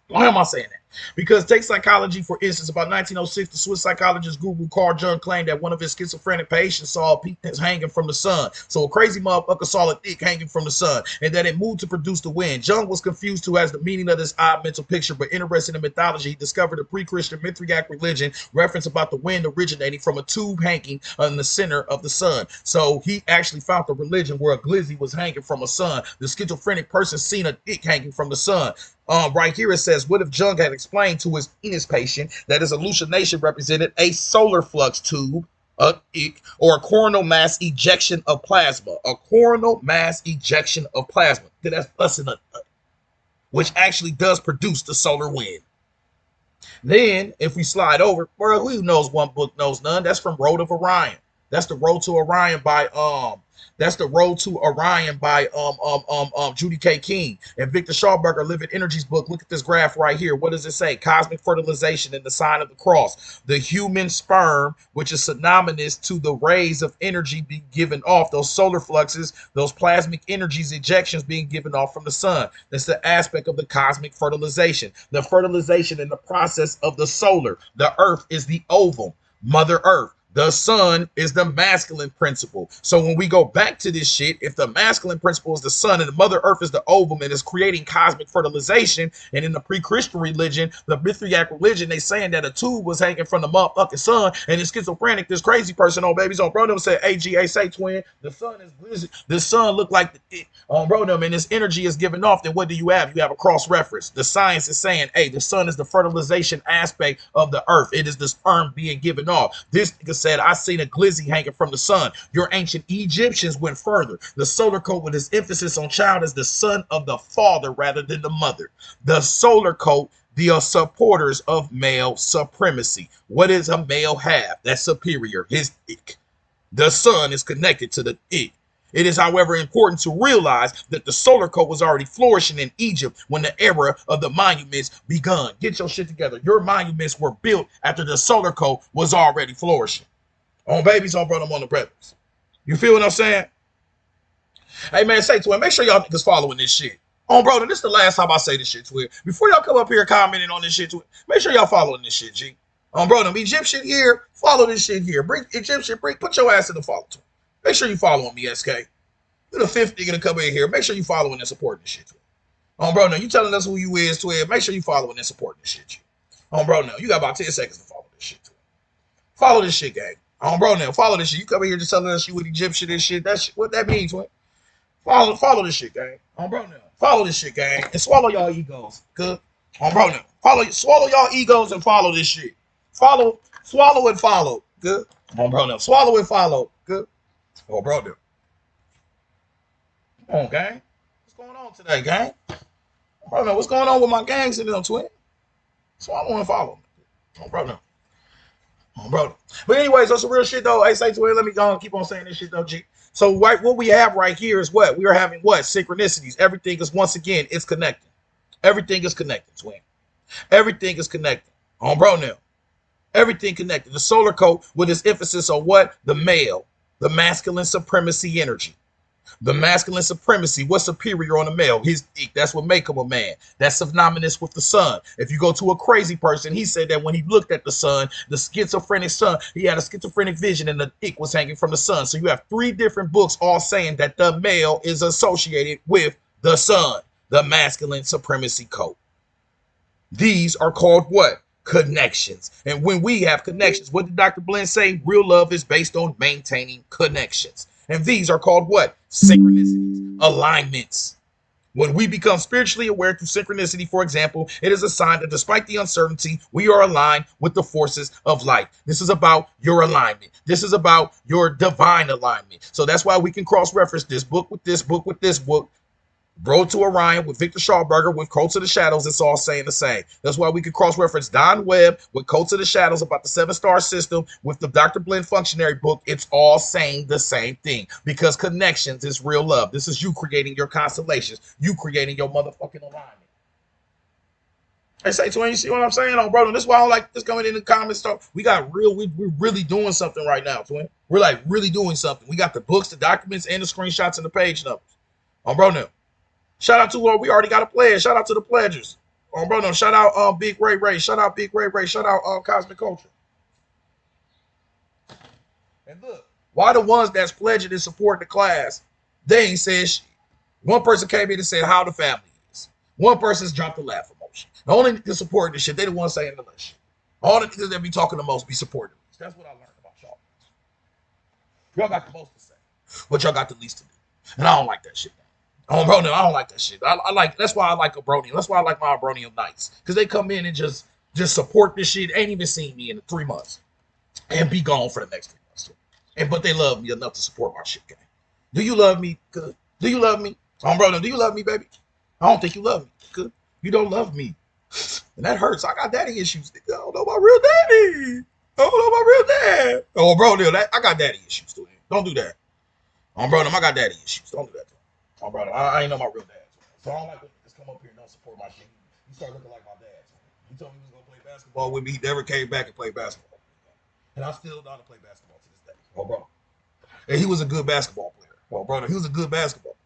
Why am I saying that? Because take psychology, for instance. About 1906, the Swiss psychologist guru Carl Jung claimed that one of his schizophrenic patients saw a penis hanging from the sun. So a crazy motherfucker saw a dick hanging from the sun, and that it moved to produce the wind. Jung was confused too as the meaning of this odd mental picture, but interested in mythology, he discovered a pre-Christian Mithriac religion reference about the wind originating from a tube hanging in the center of the sun. So he actually found the religion where a glizzy was hanging from a sun. The schizophrenic person seen a dick hanging from the sun. Right here it says, what if Jung had explained to his penis patient that his hallucination represented a solar flux tube, or a coronal mass ejection of plasma? A coronal mass ejection of plasma. That's us in a nut, which actually does produce the solar wind. Then, if we slide over, well, who knows one book knows none? That's from Road of Orion. That's the Road to Orion by Judy K. King and Victor Schauberger, Living Energies book. Look at this graph right here. What does it say? Cosmic fertilization in the sign of the cross. The human sperm, which is synonymous to the rays of energy being given off, those solar fluxes, those plasmic energies, ejections being given off from the sun. That's the aspect of the cosmic fertilization. The fertilization in the process of the solar. The earth is the ovum, Mother Earth. The sun is the masculine principle. So when we go back to this shit, if the masculine principle is the sun and the Mother Earth is the ovum and is creating cosmic fertilization, and in the pre-Christian religion, the Mithriac religion, they saying that a tube was hanging from the motherfucking sun, and this schizophrenic, this crazy person on babies on bro them said, AGA say twin, the sun is glizzy. The sun look like the on bro them, and this energy is given off. Then what do you have? You have a cross reference. The science is saying, hey, the sun is the fertilization aspect of the earth. It is the sperm being given off. This nigga said, I seen a glizzy hanging from the sun. Your ancient Egyptians went further. The solar coat, with its emphasis on child, is the son of the father rather than the mother. The solar coat, the supporters of male supremacy. What does a male have? That's superior. His dick. The sun is connected to the dick. It is, however, important to realize that the solar coat was already flourishing in Egypt when the era of the monuments begun. Get your shit together. Your monuments were built after the solar coat was already flourishing. On babies, on brother, on the brothers. You feel what I'm saying? Hey, man, say to him, make sure y'all niggas following this shit. On brother, this is the last time I say this shit to it. Before y'all come up here commenting on this shit to it, make sure y'all following this shit, G. On brother, Egyptian here, follow this shit here. Bring Egyptian, put your ass in the follow to it. Make sure you following me, SK. You're the fifth nigga to come in here. Make sure you following and supporting this shit, twin. Bro, now you telling us who you is, twin. Make sure you following and supporting this shit, twin. Bro, now you got about 10 seconds to follow this shit, twin. Follow this shit, gang. Bro, now follow this shit. You come in here just telling us you with Egyptian and shit. That's what that means, twin. Follow this shit, gang. Bro, now follow this shit, gang, and swallow y'all egos. Good. Bro, now swallow y'all egos and follow this shit. Swallow and follow. Good. Bro, now swallow and follow. Good. Bro, now. Come on, gang. What's going on today, gang? Bro, now, what's going on with my gangs in them, twin? Swallow and follow. Bro, now. Oh, bro. But anyways, that's some real shit though. Hey, say to it, let me go and keep on saying this shit though, G. So right, what we have right here is what? We are having what? Synchronicities. Everything is once again, it's connected. Everything is connected, twin. Everything is connected. On bro now. Everything connected. The solar coat with its emphasis on what? The male, the masculine supremacy energy. The masculine supremacy, what's superior on the male? His dick. That's what make him a man. That's synonymous with the sun. If you go to a crazy person, he said that when he looked at the sun, the schizophrenic sun, he had a schizophrenic vision and the dick was hanging from the sun. So you have three different books all saying that the male is associated with the sun, the masculine supremacy code. These are called what? Connections. And when we have connections, what did Dr. Blinn say? Real love is based on maintaining connections. And these are called what? Synchronicities, alignments. When we become spiritually aware through synchronicity, for example, it is a sign that despite the uncertainty, we are aligned with the forces of light. This is about your alignment. This is about your divine alignment. So that's why we can cross-reference this book with this book with this book. Road to Orion with Victor Schauberger with Cults of the Shadows. It's all saying the same. That's why we could cross-reference Don Webb with Cults of the Shadows about the 7-star system with the Dr. Blinn Functionary book. It's all saying the same thing because connections is real love. This is you creating your constellations. You creating your motherfucking alignment. I say to him, you see what I'm saying? Oh, bro, this is why I don't like this coming in the comments. Stuff. We're really doing something right now, twin. We're like really doing something. We got the books, the documents, and the screenshots and the page numbers. Oh, bro, now. Shout out to we already got a pledge. Shout out to the pledgers. Oh, bro, no. Shout out Big Ray Ray. Shout out Big Ray Ray. Shout out Cosmic Culture. And look, why the ones that's pledging and supporting the class, they ain't said shit. One person came in and said how the family is. One person's dropped the laugh emotion. The only niggas supporting this shit, they the ones saying the less shit. All the niggas that be talking the most be supporting this. That's what I learned about y'all. Y'all got the most to say, but y'all got the least to do. And I don't like that shit. Oh, bro, no, I don't like that shit. I like that's why I like Abronium. That's why I like my Abronium Knights. Because they come in and just support this shit. Ain't even seen me in 3 months. And be gone for the next 3 months. But they love me enough to support my shit, gang. Do you love me? Good. Do you love me? Oh, bro, no, do you love me, baby? I don't think you love me. Good. You don't love me. And that hurts. I got daddy issues. I don't know my real daddy. I don't know my real dad. Oh, bro, no, I got daddy issues too. Don't do that. Oh, bro, no, I got daddy issues. Don't do that. Oh, brother, I ain't know my real dad. So I don't like when you just come up here and don't support my shit. You start looking like my dad. He told me he was going to play basketball with me. He never came back and played basketball. And I still know how to play basketball to this day. Oh, bro. And he was a good basketball player. Oh, brother, he was a good basketball.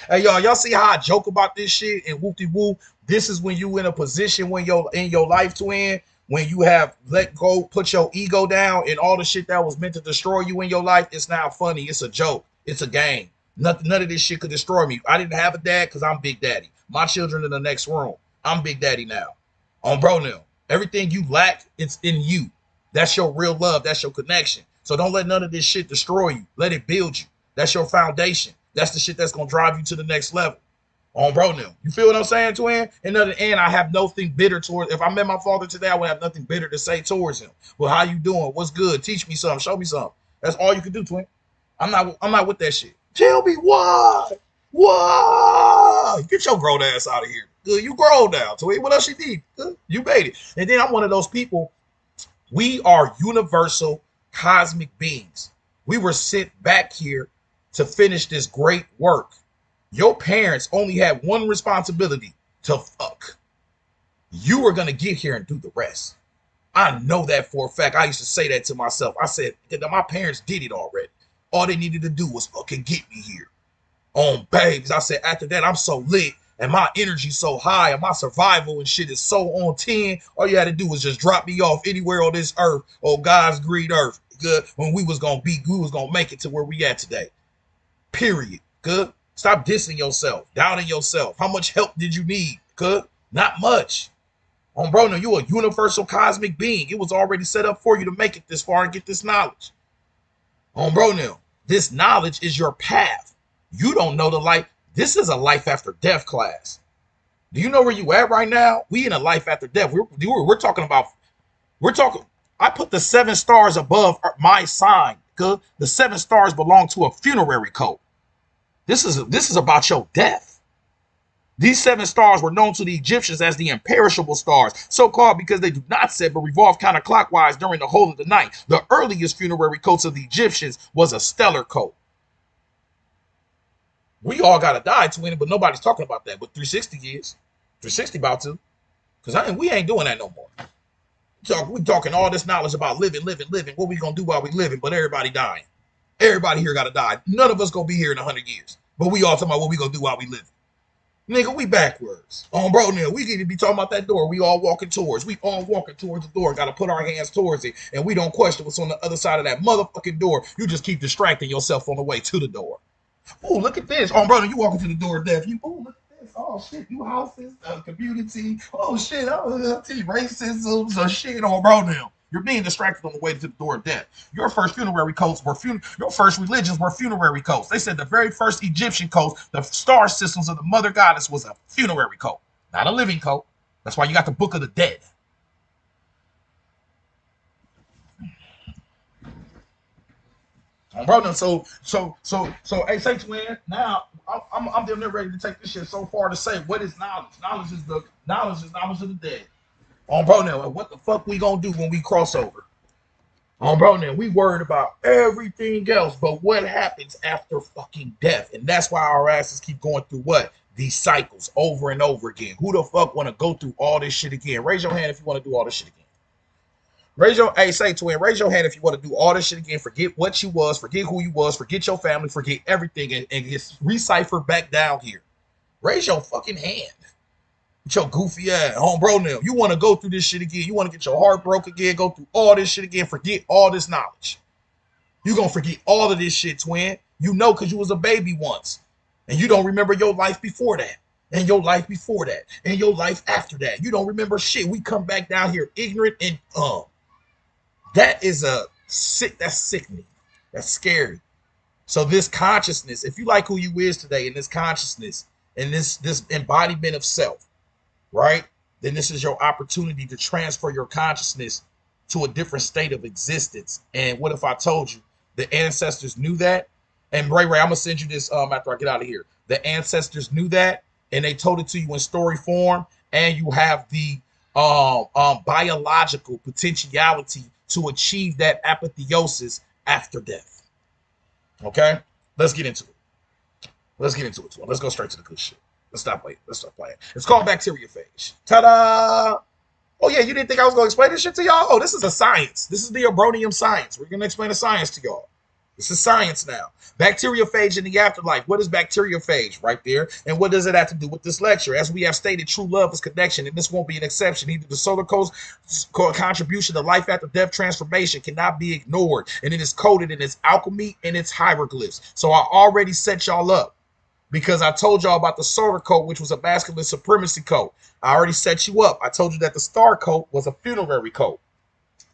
Hey, y'all see how I joke about this shit and whoop-de-whoop? This is when you in a position when you're in your life, twin, when you have let go, put your ego down, and all the shit that was meant to destroy you in your life, it's now funny. It's a joke. It's a game. None of this shit could destroy me. I didn't have a dad because I'm Big Daddy. My children in the next room. I'm Big Daddy now. On bro now. Everything you lack, it's in you. That's your real love. That's your connection. So don't let none of this shit destroy you. Let it build you. That's your foundation. That's the shit that's going to drive you to the next level. On bro now. You feel what I'm saying, twin? And at the end, I have nothing bitter towards. If I met my father today, I would have nothing bitter to say towards him. Well, how you doing? What's good? Teach me something. Show me something. That's all you can do, twin. I'm not with that shit. Tell me why. Why? Get your grown ass out of here. Good, you grown now. So what else you need? Good, you made it. And then I'm one of those people. We are universal cosmic beings. We were sent back here to finish this great work. Your parents only had one responsibility: to fuck. You were going to get here and do the rest. I know that for a fact. I used to say that to myself. I said, my parents did it already. All they needed to do was fucking get me here. On babes, I said, after that, I'm so lit and my energy's so high and my survival and shit is so on 10. All you had to do was just drop me off anywhere on this earth, or God's green earth. Good. When we was gonna make it to where we at today. Period. Good. Stop dissing yourself, doubting yourself. How much help did you need? Good. Not much. On bro, no, you a universal cosmic being. It was already set up for you to make it this far and get this knowledge. On bro, now, this knowledge is your path. You don't know the life. This is a life after death class. Do you know where you at right now? We in a life after death. We're talking about. I put the 7 stars above my sign. Good. The 7 stars belong to a funerary code. This is about your death. These 7 stars were known to the Egyptians as the imperishable stars, so called because they do not set but revolve counterclockwise during the whole of the night. The earliest funerary coats of the Egyptians was a stellar coat. We all gotta die, twin, but nobody's talking about that. But 360 is. 360 about to. Because we ain't doing that no more. We talking all this knowledge about living. What we gonna do while we living, but everybody dying. Everybody here gotta die. None of us gonna be here in 100 years. But we all talking about what we gonna do while we living. Nigga, we backwards. Bro, now we need to be talking about that door. We all walking towards. We all walking towards the door. Got to put our hands towards it, and we don't question what's on the other side of that motherfucking door. You just keep distracting yourself on the way to the door. Oh, look at this. Bro, you walking to the door of death. Look at this. Oh shit, you houses, community. Oh shit, racism, so shit. Bro, now. You're being distracted on the way to the door of death. Your first funerary coats were your first religions were funerary coats. They said the very first Egyptian coat, the star systems of the mother goddess, was a funerary coat, not a living coat. That's why you got the Book of the Dead. Bro, so hey, say twin. Now I'm damn near ready to take this shit so far to say, what is knowledge? Knowledge is knowledge of the dead. Bro, now what the fuck we gonna do when we cross over? Bro, now we worried about everything else, but what happens after fucking death? And that's why our asses keep going through what? These cycles over and over again. Who the fuck want to go through all this shit again? Raise your hand if you want to do all this shit again. Say twin, raise your hand if you want to do all this shit again. Forget what you was, forget who you was, forget your family, forget everything, and get reciphered back down here. Raise your fucking hand. With your goofy ass, bro. Now you want to go through this shit again. You want to get your heart broke again. Go through all this shit again. Forget all this knowledge. You gonna forget all of this shit, twin. You know, because you was a baby once, and you don't remember your life before that, and your life before that, and your life after that. You don't remember shit. We come back down here ignorant and that is that's sickening. That's scary. So this consciousness, if you like who you is today, in this consciousness, and this embodiment of self, right? Then this is your opportunity to transfer your consciousness to a different state of existence. And what if I told you the ancestors knew that? And Ray, I'm gonna send you this after I get out of here. The ancestors knew that, and they told it to you in story form, and you have the biological potentiality to achieve that apotheosis after death. Okay, let's get into it. Let's go straight to the good shit. Let's stop playing. It's called bacteriophage. Ta-da! Oh yeah, you didn't think I was gonna explain this shit to y'all? Oh, this is a science. This is the Abronium science. We're gonna explain the science to y'all. This is science now. Bacteriophage in the afterlife. What is bacteriophage? Right there. And what does it have to do with this lecture? As we have stated, true love is connection, and this won't be an exception. Either the solar coast's contribution to life after death transformation cannot be ignored, and it is coded in its alchemy and its hieroglyphs. So I already set y'all up, because I told y'all about the solar coat, which was a masculine supremacy coat. I already set you up. I told you that the star coat was a funerary coat.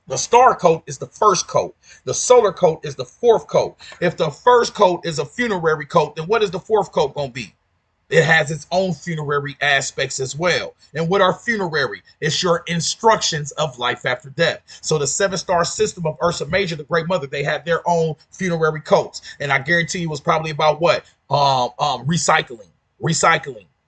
The star coat is the first coat. The solar coat is the fourth coat. If the first coat is a funerary coat, then what is the fourth coat going to be? It has its own funerary aspects as well. And what are funerary? It's your instructions of life after death. So the 7-star system of Ursa Major, the Great Mother, they had their own funerary coats. And I guarantee you it was probably about what? Recycling,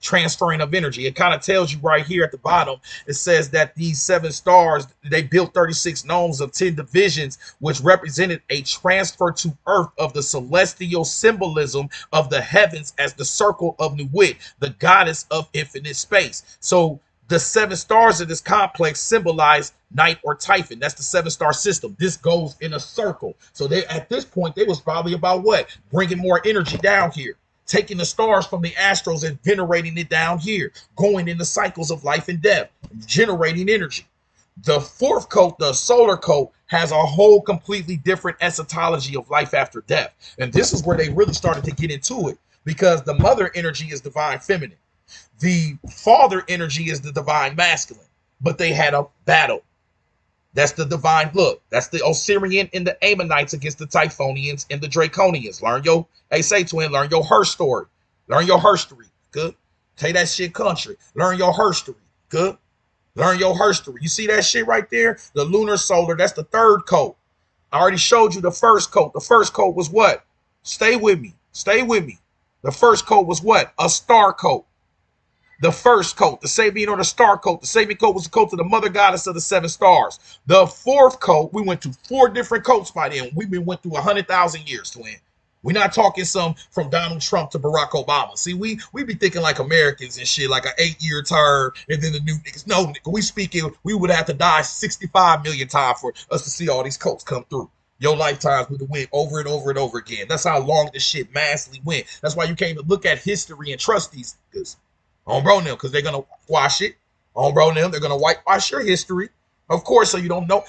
transferring of energy. It kind of tells you right here at the bottom. It says that these 7 stars, they built 36 gnomes of 10 divisions, which represented a transfer to earth of the celestial symbolism of the heavens as the circle of Nuit, the goddess of infinite space. So the 7 stars of this complex symbolize night or Typhon. That's the 7-star system. This goes in a circle. So they, at this point, they was probably about what? Bringing more energy down here, taking the stars from the astros and venerating it down here, going in the cycles of life and death, generating energy. The fourth coat, the solar coat, has a whole completely different eschatology of life after death. And this is where they really started to get into it, because the mother energy is divine feminine. The father energy is the divine masculine. But they had a battle. That's the divine look. That's the Osirian and the Ammonites against the Typhonians and the Draconians. Learn your, hey, say twin, learn your her story. Learn your herstory. Good. Take that shit country. Learn your herstory. Good. Learn your herstory. You see that shit right there? The lunar solar, that's the third coat. I already showed you the first coat. The first coat was what? Stay with me. Stay with me. The first coat was what? A star coat. The first coat, the Sabian or the star coat. The Sabian coat was the coat of the mother goddess of the 7 stars. The fourth coat, we went to 4 different coats by then. Went through 100,000 years, twin. We're not talking some from Donald Trump to Barack Obama. See, we be thinking like Americans and shit, like an 8-year term, and then the new niggas. No, nigga, we speaking, we would have to die 65 million times for us to see all these coats come through. Your lifetimes would have went over and over and over again. That's how long this shit massively went. That's why you can't even look at history and trust these niggas. On bro them, because they're gonna wash it. On bro them, they're gonna whitewash your history. Of course, so you don't know.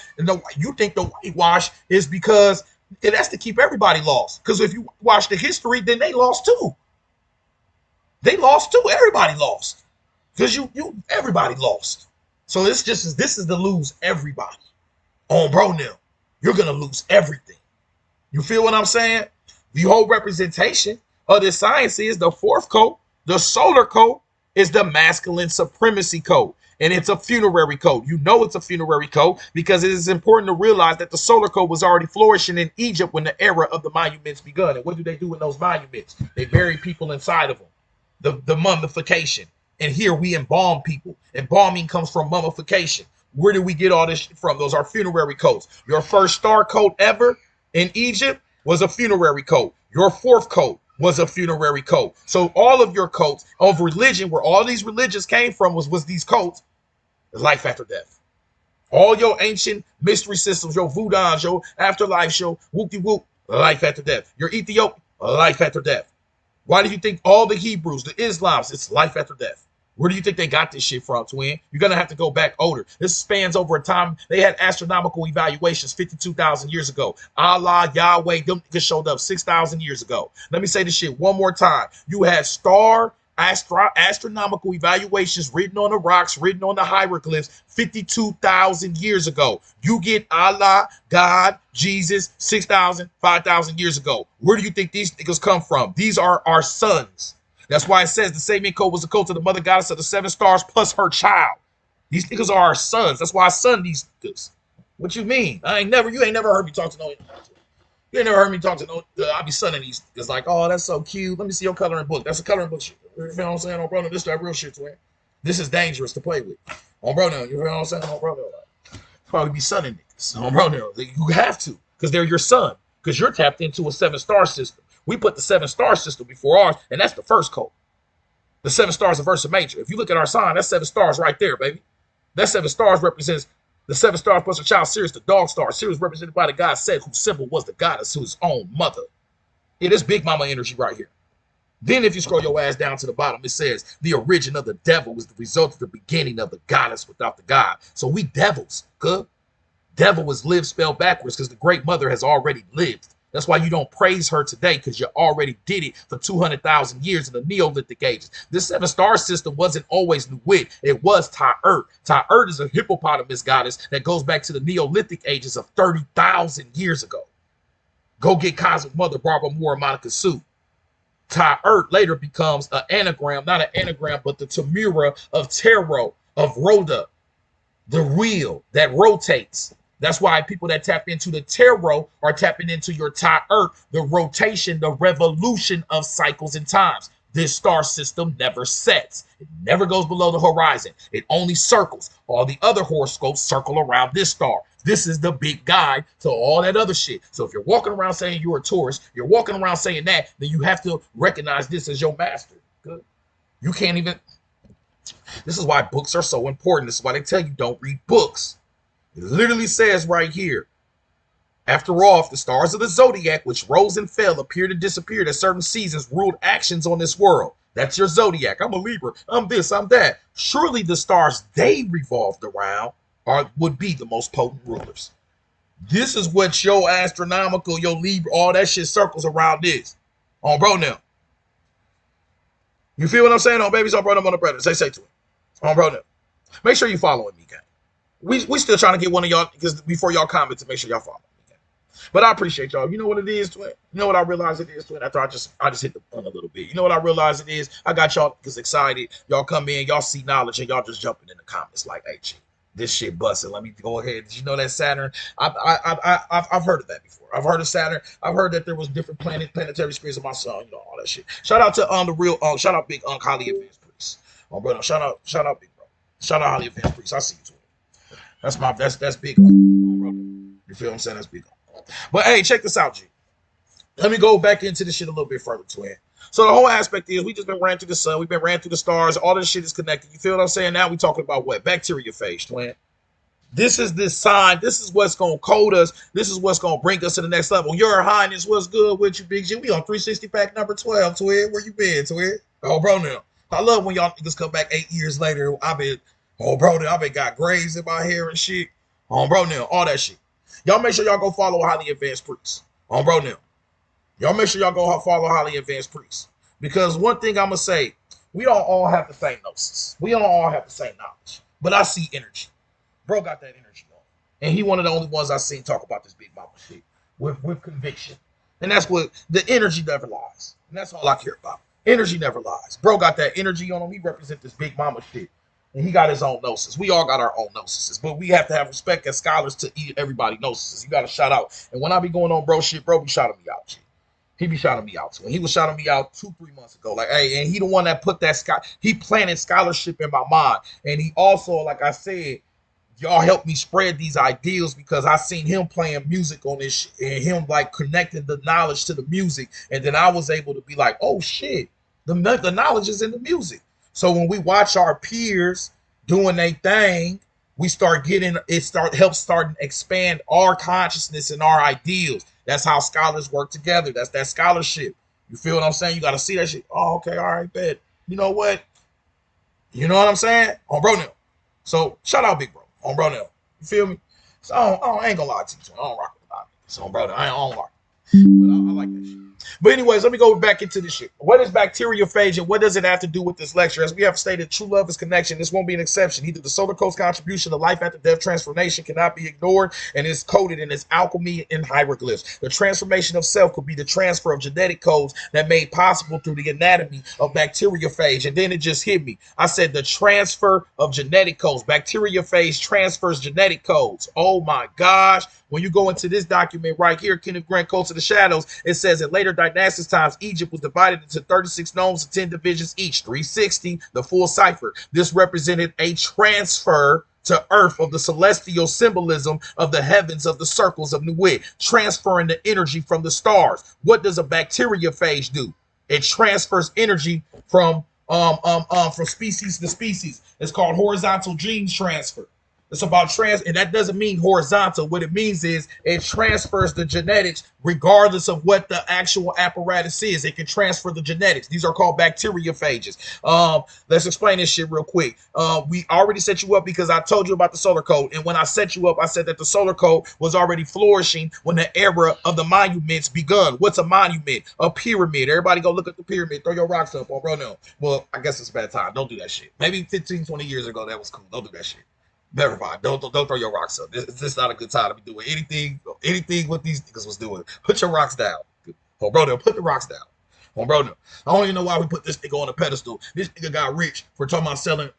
You think the whitewash is because it has to keep everybody lost. Because if you watch the history, then they lost too. They lost too. Everybody lost. Because everybody lost. So this is to lose everybody. On bro now, you're gonna lose everything. You feel what I'm saying? The whole representation of this science is the fourth coat, the solar coat, is the masculine supremacy code. And it's a funerary code. You know it's a funerary code because it is important to realize that the solar code was already flourishing in Egypt when the era of the monuments begun. And what do they do in those monuments? They bury people inside of them. The mummification. And here we embalm people. Embalming comes from mummification. Where do we get all this from? Those are funerary codes. Your first star code ever in Egypt was a funerary code. Your fourth code was a funerary code. So all of your codes of religion, where all these religions came from, was these codes, life after death. All your ancient mystery systems, your voodoo, your afterlife show, whoop-de-whoop, life after death. Your Ethiopian, life after death. Why do you think all the Hebrews, the Islams, it's life after death? Where do you think they got this shit from, twin? You're going to have to go back older. This spans over a time. They had astronomical evaluations 52,000 years ago. Allah, Yahweh, them niggas showed up 6,000 years ago. Let me say this shit one more time. You had astronomical evaluations written on the rocks, written on the hieroglyphs 52,000 years ago. You get Allah, God, Jesus, 6,000, 5,000 years ago. Where do you think these niggas come from? These are our sons. That's why it says the Sabian code was the code to the mother goddess of the 7 stars plus her child. These niggas are our sons. That's why I son these niggas. What you mean? You ain't never heard me talk to no. You ain't never heard me talk to no. I be sonning these. It's like, oh, that's so cute. Let me see your coloring book. That's a coloring book shit. You know what I'm saying? Oh, bro, no, this is that real shit, twin. This is dangerous to play with. Oh, bro, no, you know what I'm saying? Oh, bro, no, like, probably be sonning niggas. Oh, bro, no, you have to, because they're your son. Because you're tapped into a 7-star system. We put the 7-star system before ours, and that's the first code. The 7 stars of Versa Major. If you look at our sign, that's 7 stars right there, baby. That 7 stars represents the 7 stars plus a child, Sirius, the dog star. Sirius represented by the god Set, whose symbol was the goddess, whose own mother. It is Big Mama energy right here. Then if you scroll your ass down to the bottom, it says the origin of the devil was the result of the beginning of the goddess without the god. So we devils, good. Devil was lived spelled backwards because the great mother has already lived. That's why you don't praise her today, because you already did it for 200,000 years in the Neolithic ages. This 7-star system wasn't always Nuit. It was Ta-Urt. Ta-Urt is a hippopotamus goddess that goes back to the Neolithic ages of 30,000 years ago. Go get Cosmic Mother, Barbara Moore, and Monica Sue. Ta-Urt later becomes an anagram, not an anagram, but the Tamura of Tarot, of Rhoda, the wheel that rotates. That's why people that tap into the tarot are tapping into your Ta-Urt, the rotation, the revolution of cycles and times. This star system never sets. It never goes below the horizon. It only circles. All the other horoscopes circle around this star. This is the big guide to all that other shit. So if you're walking around saying you're a Taurus, you're walking around saying that, then you have to recognize this as your master. Good. You can't even. This is why books are so important. This is why they tell you don't read books. It literally says right here, after all, if the stars of the zodiac, which rose and fell, appeared and disappeared at certain seasons, ruled actions on this world. That's your zodiac. I'm a Libra. I'm this, I'm that. Surely the stars they revolved around would be the most potent rulers. This is what your astronomical, your Libra, all that shit circles around this. On bro now. You feel what I'm saying? On babies, on bro, I'm on the brother. Say to it. On bro now. Make sure you following me, gang. We still trying to get one of y'all, because before y'all comment, to make sure y'all follow me. Okay? But I appreciate y'all. You know what it is, twin? You know what I realize it is, twin? After I just hit the button a little bit. You know what I realize it is? I got y'all because excited. Y'all come in, y'all see knowledge, and y'all just jumping in the comments like, hey, G, this shit busting. Let me go ahead. Did you know that Saturn? I've heard of that before. I've heard of Saturn. I've heard that there was different planetary spirits of my son. You know all that shit. Shout out to the real. Shout out Big Holly Advanced Priest. Oh, brother, shout out, big bro. Shout out Holly Advanced Priest. I see you, twin. That's big. Oh, brother. You feel what I'm saying? That's big. But hey, check this out, G. Let me go back into this shit a little bit further, twin. So the whole aspect is we just been ran through the sun, we've been ran through the stars, all this shit is connected. You feel what I'm saying? Now we talking about what? Bacteriophage, twin. This is this sign. This is what's gonna code us. This is what's gonna bring us to the next level. Your Highness, what's good with you, Big G? We on 360 pack number 12, twin. Where you been, twin? Oh, bro, now. I love when y'all niggas come back 8 years later. I've been got graves in my hair and shit. On bro, now, all that shit. Y'all make sure y'all go follow Highly Advanced Priests. On bro, now. Y'all make sure y'all go follow Highly Advanced Priests. Because one thing I'm gonna say, we don't all have the same gnosis. We don't all have the same knowledge. But I see energy. Bro got that energy on. And he one of the only ones I seen talk about this big mama shit with conviction. And that's what the energy never lies. And that's all I care about. Energy never lies. Bro got that energy on him. He represent this big mama shit. And he got his own gnosis. We all got our own gnosis. But we have to have respect as scholars to everybody gnosis. You got to shout out. And when I be going on bro shit, bro be shouting me out shit. He be shouting me out. When he was shouting me out 2-3 months ago, like, hey, and he the one that put that he planted scholarship in my mind. And he also, like I said, y'all helped me spread these ideals because I seen him playing music on this shit and him like connecting the knowledge to the music. And then I was able to be like, oh shit, the knowledge is in the music. So when we watch our peers doing their thing, we start getting helps start and expand our consciousness and our ideals. That's how scholars work together. That's that scholarship. You feel what I'm saying? You got to see that shit. Oh, okay, all right, bet. You know what? You know what I'm saying? On bro now. So shout out, big bro. On bro now. You feel me? So I ain't gonna lie to you. I don't rock with a lot of niggas. So bro, I don't rock. But I like that shit. But anyways, let me go back into this shit. What is bacteriophage and what does it have to do with this lecture? As we have stated, true love is connection. This won't be an exception. Either the solar code's contribution to life after death transformation cannot be ignored and is coded in its alchemy and hieroglyphs. The transformation of self could be the transfer of genetic codes that made possible through the anatomy of bacteriophage. And then it just hit me. I said the transfer of genetic codes. Bacteriophage transfers genetic codes. Oh my gosh. When you go into this document right here, Kenneth Grant Codes of the Shadows, it says in later dynastic times, Egypt was divided into 36 nomes and 10 divisions each, 360, the full cipher. This represented a transfer to earth of the celestial symbolism of the heavens of the circles of Nuit, transferring the energy from the stars. What does a bacteriophage do? It transfers energy from species to species. It's called horizontal gene transfer. It's about and that doesn't mean horizontal. What it means is it transfers the genetics regardless of what the actual apparatus is. It can transfer the genetics. These are called bacteriophages. Let's explain this shit real quick. We already set you up because I told you about the solar code. And when I set you up, I said that the solar code was already flourishing when the era of the monuments begun. What's a monument? A pyramid. Everybody go look at the pyramid. Throw your rocks up on bro. No. Well, I guess it's bad time. Don't do that shit. Maybe 15, 20 years ago, that was cool. Don't do that shit. Never mind. Don't throw your rocks up. This is not a good time to be doing anything what these niggas was doing. Put your rocks down. Oh, bro, put the rocks down. Oh, bro, I don't even know why we put this nigga on a pedestal. This nigga got rich for talking about selling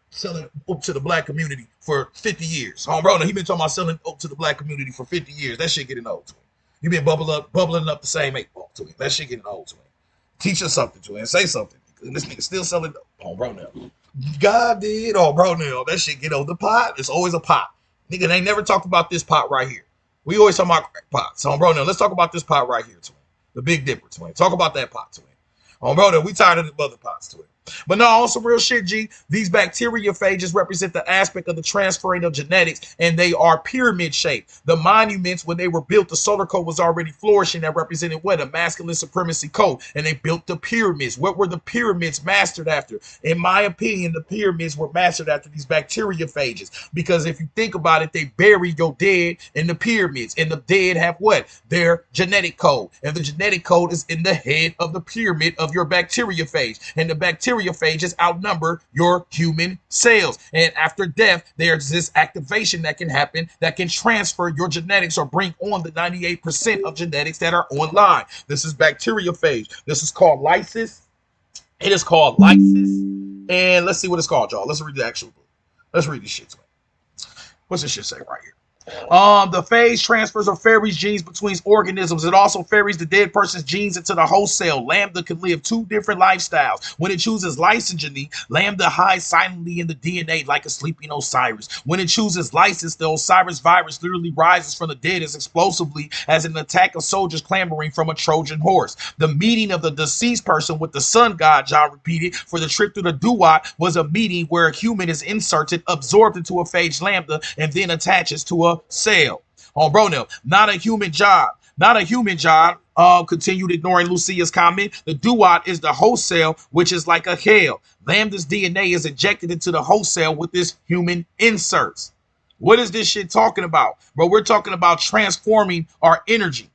up to the black community for 50 years. Oh, bro, he been talking about selling up to the black community for 50 years. That shit getting old to him. You been bubbling up the same 8 ball to him. That shit getting old to him. Teach us something to him. Say something. This nigga still selling. Oh, bro, now. God did. Oh, bro, now that shit get on the pot. It's always a pot. Nigga, they never talked about this pot right here. We always talk about pots. So, bro, now let's talk about this pot right here, twin. The Big Dipper, twin. Talk about that pot, twin. Oh, bro, now we tired of the other pots, twin. But no, on some real shit, G, these bacteriophages represent the aspect of the transferring of genetics, and they are pyramid shaped. The monuments, when they were built, the solar code was already flourishing. That represented what? A masculine supremacy code. And they built the pyramids. What were the pyramids mastered after? In my opinion, the pyramids were mastered after these bacteriophages. Because if you think about it, they bury your dead in the pyramids. And the dead have what? Their genetic code. And the genetic code is in the head of the pyramid of your bacteriophage. And the bacteriophages outnumber your human cells. And after death, there's this activation that can happen that can transfer your genetics or bring on the 98% of genetics that are online. This is bacteriophage. This is called lysis. It is called lysis. And let's see what it's called, y'all. Let's read the actual book. Let's read this shit. What's this shit say right here? The phase transfers of Fairy's genes between organisms. It also ferries the dead person's genes into the host cell. Lambda can live two different lifestyles. When it chooses lysogeny, Lambda hides silently in the DNA like a sleeping Osiris. When it chooses lysis, the Osiris virus literally rises from the dead as explosively as an attack of soldiers clambering from a Trojan horse. The meeting of the deceased person with the sun god, John repeated, for the trip through the duat was a meeting where a human is inserted, absorbed into a phage lambda, and then attaches to a cell. Oh, bro, no, not a human job. Not a human job. Continued ignoring Lucia's comment. The duat is the host cell, which is like a hell. Lambda's DNA is injected into the host cell with this human inserts. What is this shit talking about? Bro, we're talking about transforming our energy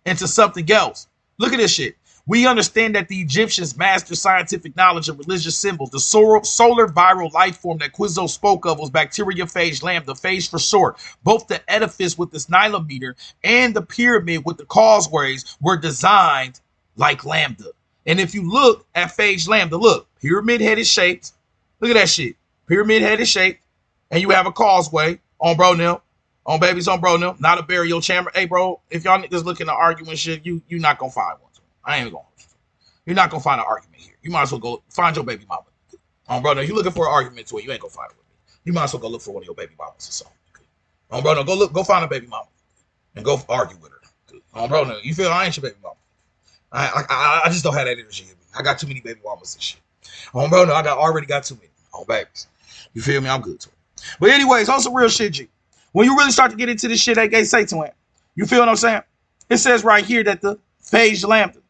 into something else. Look at this shit. We understand that the Egyptians mastered scientific knowledge of religious symbols. The solar viral life form that Quizzo spoke of was bacteriophage lambda, phage for short. Both the edifice with its nilometer and the pyramid with the causeways were designed like lambda. And if you look at phage lambda, look, pyramid head is shaped. Look at that shit. Pyramid head is shaped. And you have a causeway on bro now. On babies on bro now. Not a burial chamber. Hey, bro, if y'all niggas looking to argue and shit, you're not going to find one. I ain't going. You're not gonna find an argument here. You might as well go find your baby mama. Brother, you looking for an argument to it, you ain't gonna find it with me. You might as well go look for one of your baby mamas or something. Brother, go find a baby mama and go argue with her. Brother, you feel I ain't your baby mama. I just don't have that energy in me. I got too many baby mamas and shit. Brother, already got too many. Babies. You feel me? I'm good to it. But anyways, on some real shit, G. When you really start to get into this shit, that gay say to him, you feel what I'm saying? It says right here that the phage lambda,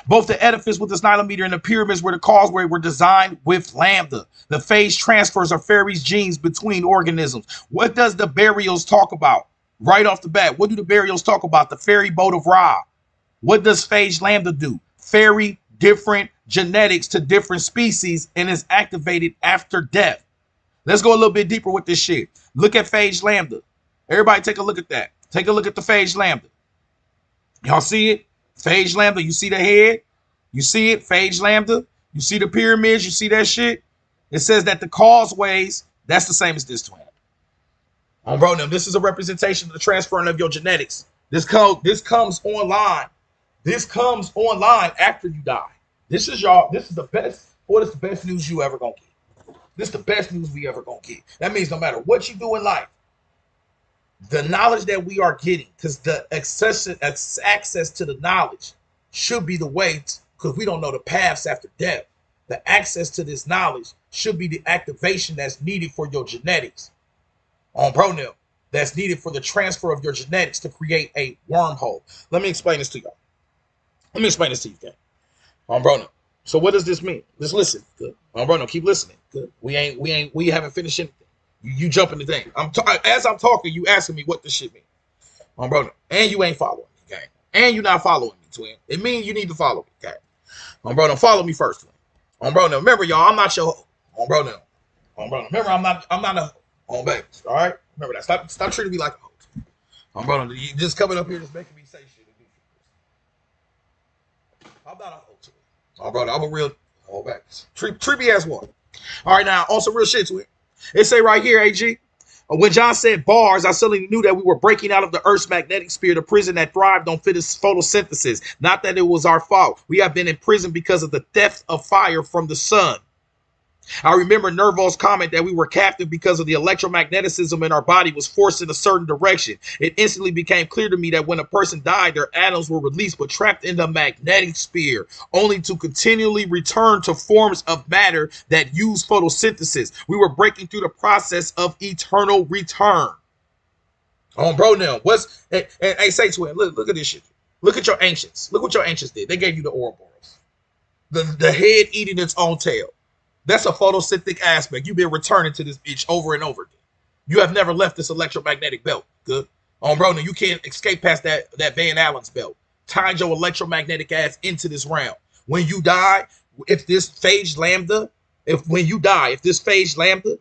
both the edifice with its nilometer and the pyramids where the causeway were designed with lambda. The phage transfers are Fairy's genes between organisms. What does the burials talk about? Right off the bat, what do the burials talk about? The fairy boat of Ra. What does phage lambda do? Fairy different genetics to different species and is activated after death. Let's go a little bit deeper with this shit. Look at phage lambda. Everybody take a look at that. Take a look at the phage lambda. Y'all see it? Phage lambda, you see the head? You see it? Phage lambda? You see the pyramids? You see that shit? It says that the causeways, that's the same as this twin. Bro, now this is a representation of the transferring of your genetics. This comes online. This comes online after you die. This is the best, or this is the best news you ever gonna get. This is the best news we ever gonna get. That means no matter what you do in life, the knowledge that we are getting, because the access to the knowledge should be the way, because we don't know the paths after death. The access to this knowledge should be the activation that's needed for your genetics. Bronil, that's needed for the transfer of your genetics to create a wormhole. Let me explain this to y'all. Let me explain this to you, gang. Bronil. So what does this mean? Just listen. Good. Bronil, keep listening. Good. We haven't finished anything. You jumping the thing. As I'm talking, you asking me what this shit mean. Bro, and you ain't following me, gang. And you not following me, twin. It means you need to follow me, gang. Bro, follow me first, twin. Bro, remember, y'all, I'm not your bro, remember, I'm not a baby. All right? Remember that. Stop treating me like a hoe. Bro, you just coming up here just making me say shit. I'm not a hoe, twin. Bro, I'm a real baby. Treat me as one. All right, now, on some real shit, twin. It say right here, AG, when John said bars, I suddenly knew that we were breaking out of the Earth's magnetic sphere, the prison that thrived on photosynthesis. Not that it was our fault. We have been in prison because of the theft of fire from the sun. I remember Nerval's comment that we were captive because of the electromagnetism in our body was forced in a certain direction. It instantly became clear to me that when a person died, their atoms were released but trapped in the magnetic sphere, only to continually return to forms of matter that use photosynthesis. We were breaking through the process of eternal return. Bro, now, hey, say to him, look at this shit. Look at your ancients. Look what your ancients did. They gave you the Ouroboros. The head eating its own tail. That's a photosynthetic aspect. You've been returning to this bitch over and over again. You have never left this electromagnetic belt. Good. Bro, now you can't escape past that Van Allen's belt. Tied your electromagnetic ass into this realm. When you die, if this phage lambda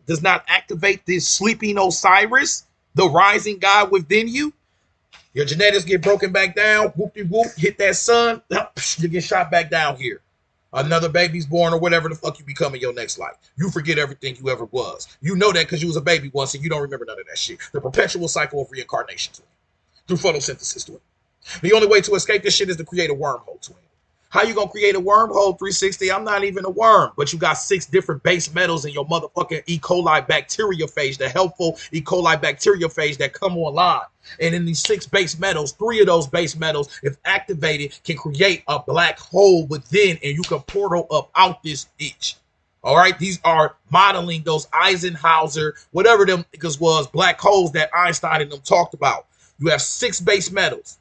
does not activate this sleeping Osiris, the rising god within you, your genetics get broken back down. Whoop-de-whoop, hit that sun, you get shot back down here. Another baby's born or whatever the fuck you become in your next life. You forget everything you ever was. You know that because you was a baby once and you don't remember none of that shit. The perpetual cycle of reincarnation through photosynthesis to it. The only way to escape this shit is to create a wormhole, twin. How you gonna create a wormhole 360? I'm not even a worm, but you got 6 different base metals in your motherfucking E. coli bacteriophage, the helpful E. coli bacteriophage that come online. And in these 6 base metals, 3 of those base metals, if activated, can create a black hole within, and you can portal up out this itch. All right, these are modeling those Eisenhower, whatever them niggas was, black holes that Einstein and them talked about. You have 6 base metals.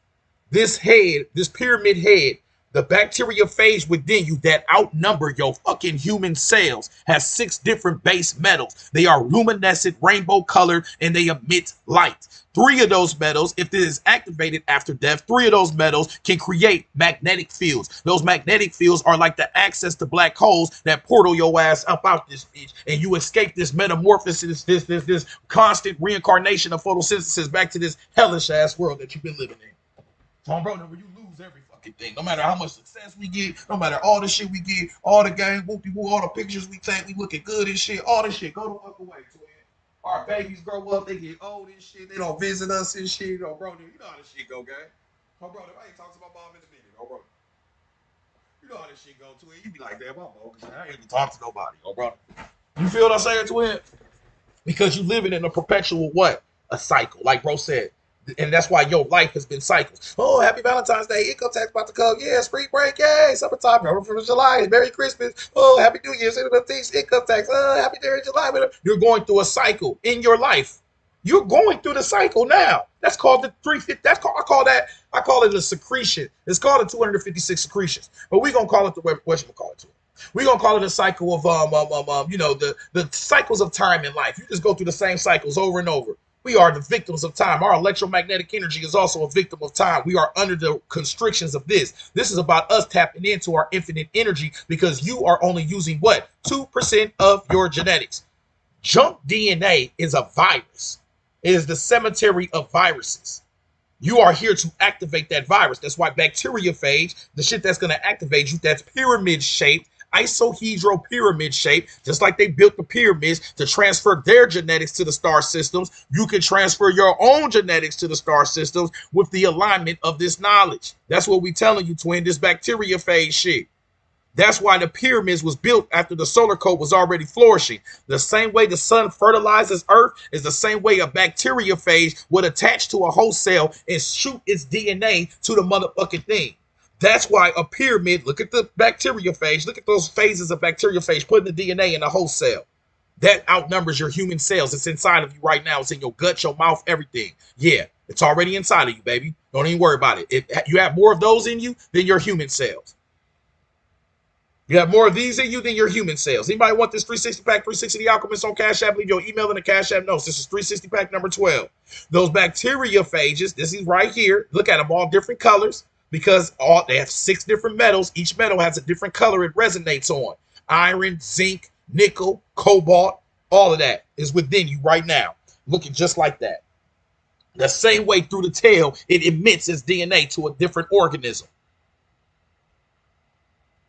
This head, this pyramid head, the bacteriophage within you that outnumber your fucking human cells has 6 different base metals. They are luminescent, rainbow colored, and they emit light. 3 of those metals, if it is activated after death, 3 of those metals can create magnetic fields. Those magnetic fields are like the access to black holes that portal your ass up out this bitch, and you escape this metamorphosis, this constant reincarnation of photosynthesis back to this hellish ass world that you've been living in. So, bro, where you lose every fucking thing. No matter how much success we get, no matter all the shit we get, all the game, whoop-de-whoop, all the pictures we take, we looking good and shit, all this shit, go the fuck away, twin. Our babies grow up, they get old and shit, they don't visit us and shit. Oh, bro, you know how this shit go, gang. Oh, bro, I ain't talking to my mom in a minute. Oh, bro. You know how this shit go, twin. You be like, damn, I'm old, I ain't even talk to nobody. Oh, bro. You feel what I'm saying, twin? Because you living in a perpetual what? A cycle, like bro said. And that's why your life has been cycles. Oh, happy Valentine's Day. Income tax about to come. Yeah, spring break. Yay. Summertime. For July. Merry Christmas. Oh, happy New Year's. Income tax. Oh, happy New Year, July. You're going through a cycle in your life. You're going through the cycle now. That's called the 350. I call it a secretion. It's called the 256 secretions. But we're gonna call it what you call it to. We're gonna call it a cycle of the cycles of time in life. You just go through the same cycles over and over. We are the victims of time. Our electromagnetic energy is also a victim of time. We are under the constrictions of this. This is about us tapping into our infinite energy because you are only using what? 2% of your genetics. Junk DNA is a virus. It is the cemetery of viruses. You are here to activate that virus. That's why bacteriophage, the shit that's going to activate you, that's pyramid shaped, isohedral pyramid shape, just like they built the pyramids to transfer their genetics to the star systems. You can transfer your own genetics to the star systems with the alignment of this knowledge. That's what we telling you, twin, this bacteriophage shit. That's why the pyramids was built after the solar coat was already flourishing. The same way the sun fertilizes earth is the same way a bacteriophage would attach to a host cell and shoot its DNA to the motherfucking thing. That's why a pyramid, look at the bacteriophage, look at those phases of bacteriophage, putting the DNA in a host cell. That outnumbers your human cells. It's inside of you right now. It's in your gut, your mouth, everything. Yeah, it's already inside of you, baby. Don't even worry about it. You have more of those in you than your human cells. You have more of these in you than your human cells. Anybody want this 360 pack, 360 The Alchemist on Cash App? Leave your email in the Cash App notes. This is 360 pack number 12. Those bacteriophages, this is right here. Look at them, all different colors because they have 6 different metals. Each metal has a different color it resonates on. Iron, zinc, nickel, cobalt, all of that is within you right now. Looking just like that. The same way through the tail, it emits its DNA to a different organism.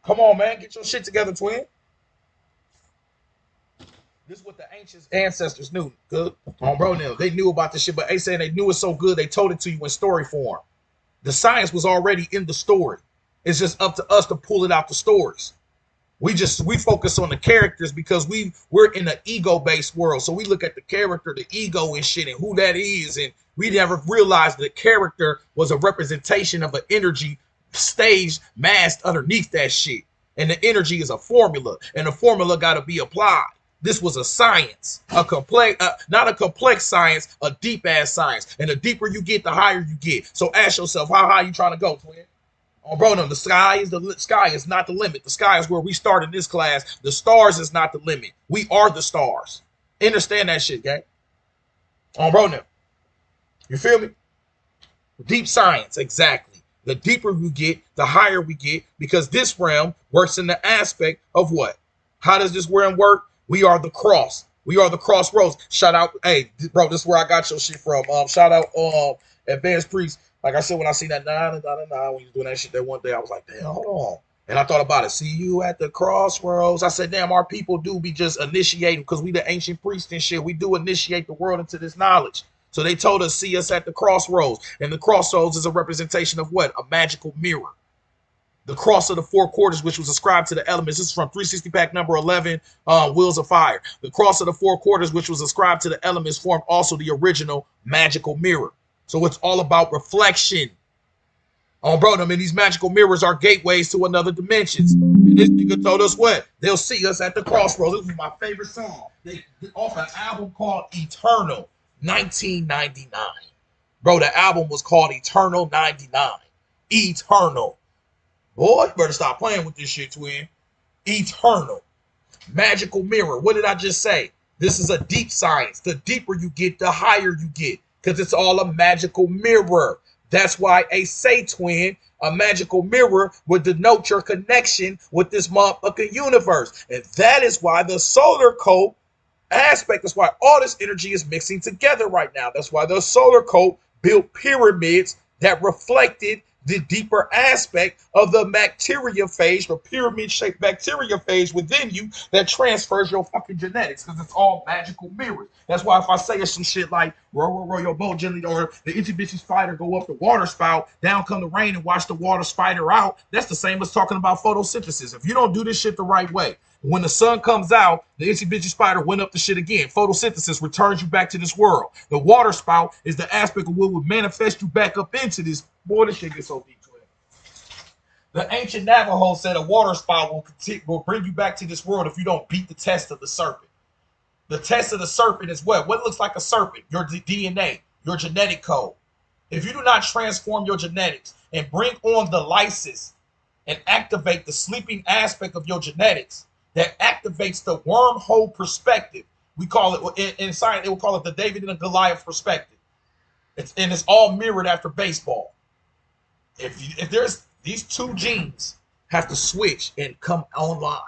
Come on, man. Get your shit together, twin. This is what the ancient ancestors knew. Good. On bro now. They knew about this shit, but they saying they knew it so good they told it to you in story form. The science was already in the story. It's just up to us to pull it out the stories. We focus on the characters because we're in an ego-based world. So we look at the character, the ego and shit and who that is. And we never realized the character was a representation of an energy staged, masked underneath that shit. And the energy is a formula, and the formula got to be applied. This was a science, a complex, not a complex science, a deep ass science. And the deeper you get, the higher you get. So ask yourself, how high you trying to go, twin? Oh, bro, no, the sky is not the limit. The sky is where we start in this class. The stars is not the limit. We are the stars. Understand that shit, gang? Oh, bro, no. You feel me? Deep science, exactly. The deeper we get, the higher we get, because this realm works in the aspect of what? How does this realm work? We are the cross. We are the crossroads. Shout out, hey, bro, this is where I got your shit from. Shout out, Advanced Priest. Like I said, when I seen that 9 when you was doing that shit that one day, I was like, damn, hold on. And I thought about it. See you at the crossroads. I said, damn, our people do be just initiating because we the ancient priests and shit. We do initiate the world into this knowledge. So they told us, see us at the crossroads. And the crossroads is a representation of what? A magical mirror. The cross of the four quarters, which was ascribed to the elements. This is from 360 pack number 11, Wheels of Fire. The cross of the four quarters, which was ascribed to the elements, formed also the original magical mirror. So it's all about reflection. Oh, bro, I mean, these magical mirrors are gateways to another dimensions. And this nigga told us what? They'll see us at the crossroads. This is my favorite song. They off an album called Eternal, 1999. Bro, the album was called Eternal 99. Eternal. Boy, you better stop playing with this shit, twin. Eternal. Magical mirror. What did I just say? This is a deep science. The deeper you get, the higher you get. Because it's all a magical mirror. That's why I say, twin, a magical mirror would denote your connection with this motherfucking universe. And that is why the solar coat aspect, that's why all this energy is mixing together right now. That's why the solar coat built pyramids that reflected the deeper aspect of the bacteria phase, the pyramid-shaped bacteria phase within you that transfers your fucking genetics, because it's all magical mirrors. That's why if I say some shit like row your boat gently, or the itchy bitchy spider go up the water spout, down come the rain and watch the water spider out, that's the same as talking about photosynthesis. If you don't do this shit the right way, when the sun comes out, the itchy bitchy spider went up the shit again. Photosynthesis returns you back to this world. The water spout is the aspect of what would manifest you back up into this. Boy, this shit gets so deep, twin. The ancient Navajo said a water spout will bring you back to this world if you don't beat the test of the serpent. The test of the serpent is what? What looks like a serpent? Your DNA, your genetic code. If you do not transform your genetics and bring on the lysis and activate the sleeping aspect of your genetics, that activates the wormhole perspective. We call it, in science, they will call it the David and the Goliath perspective. It's all mirrored after baseball. If there's these two genes have to switch and come online.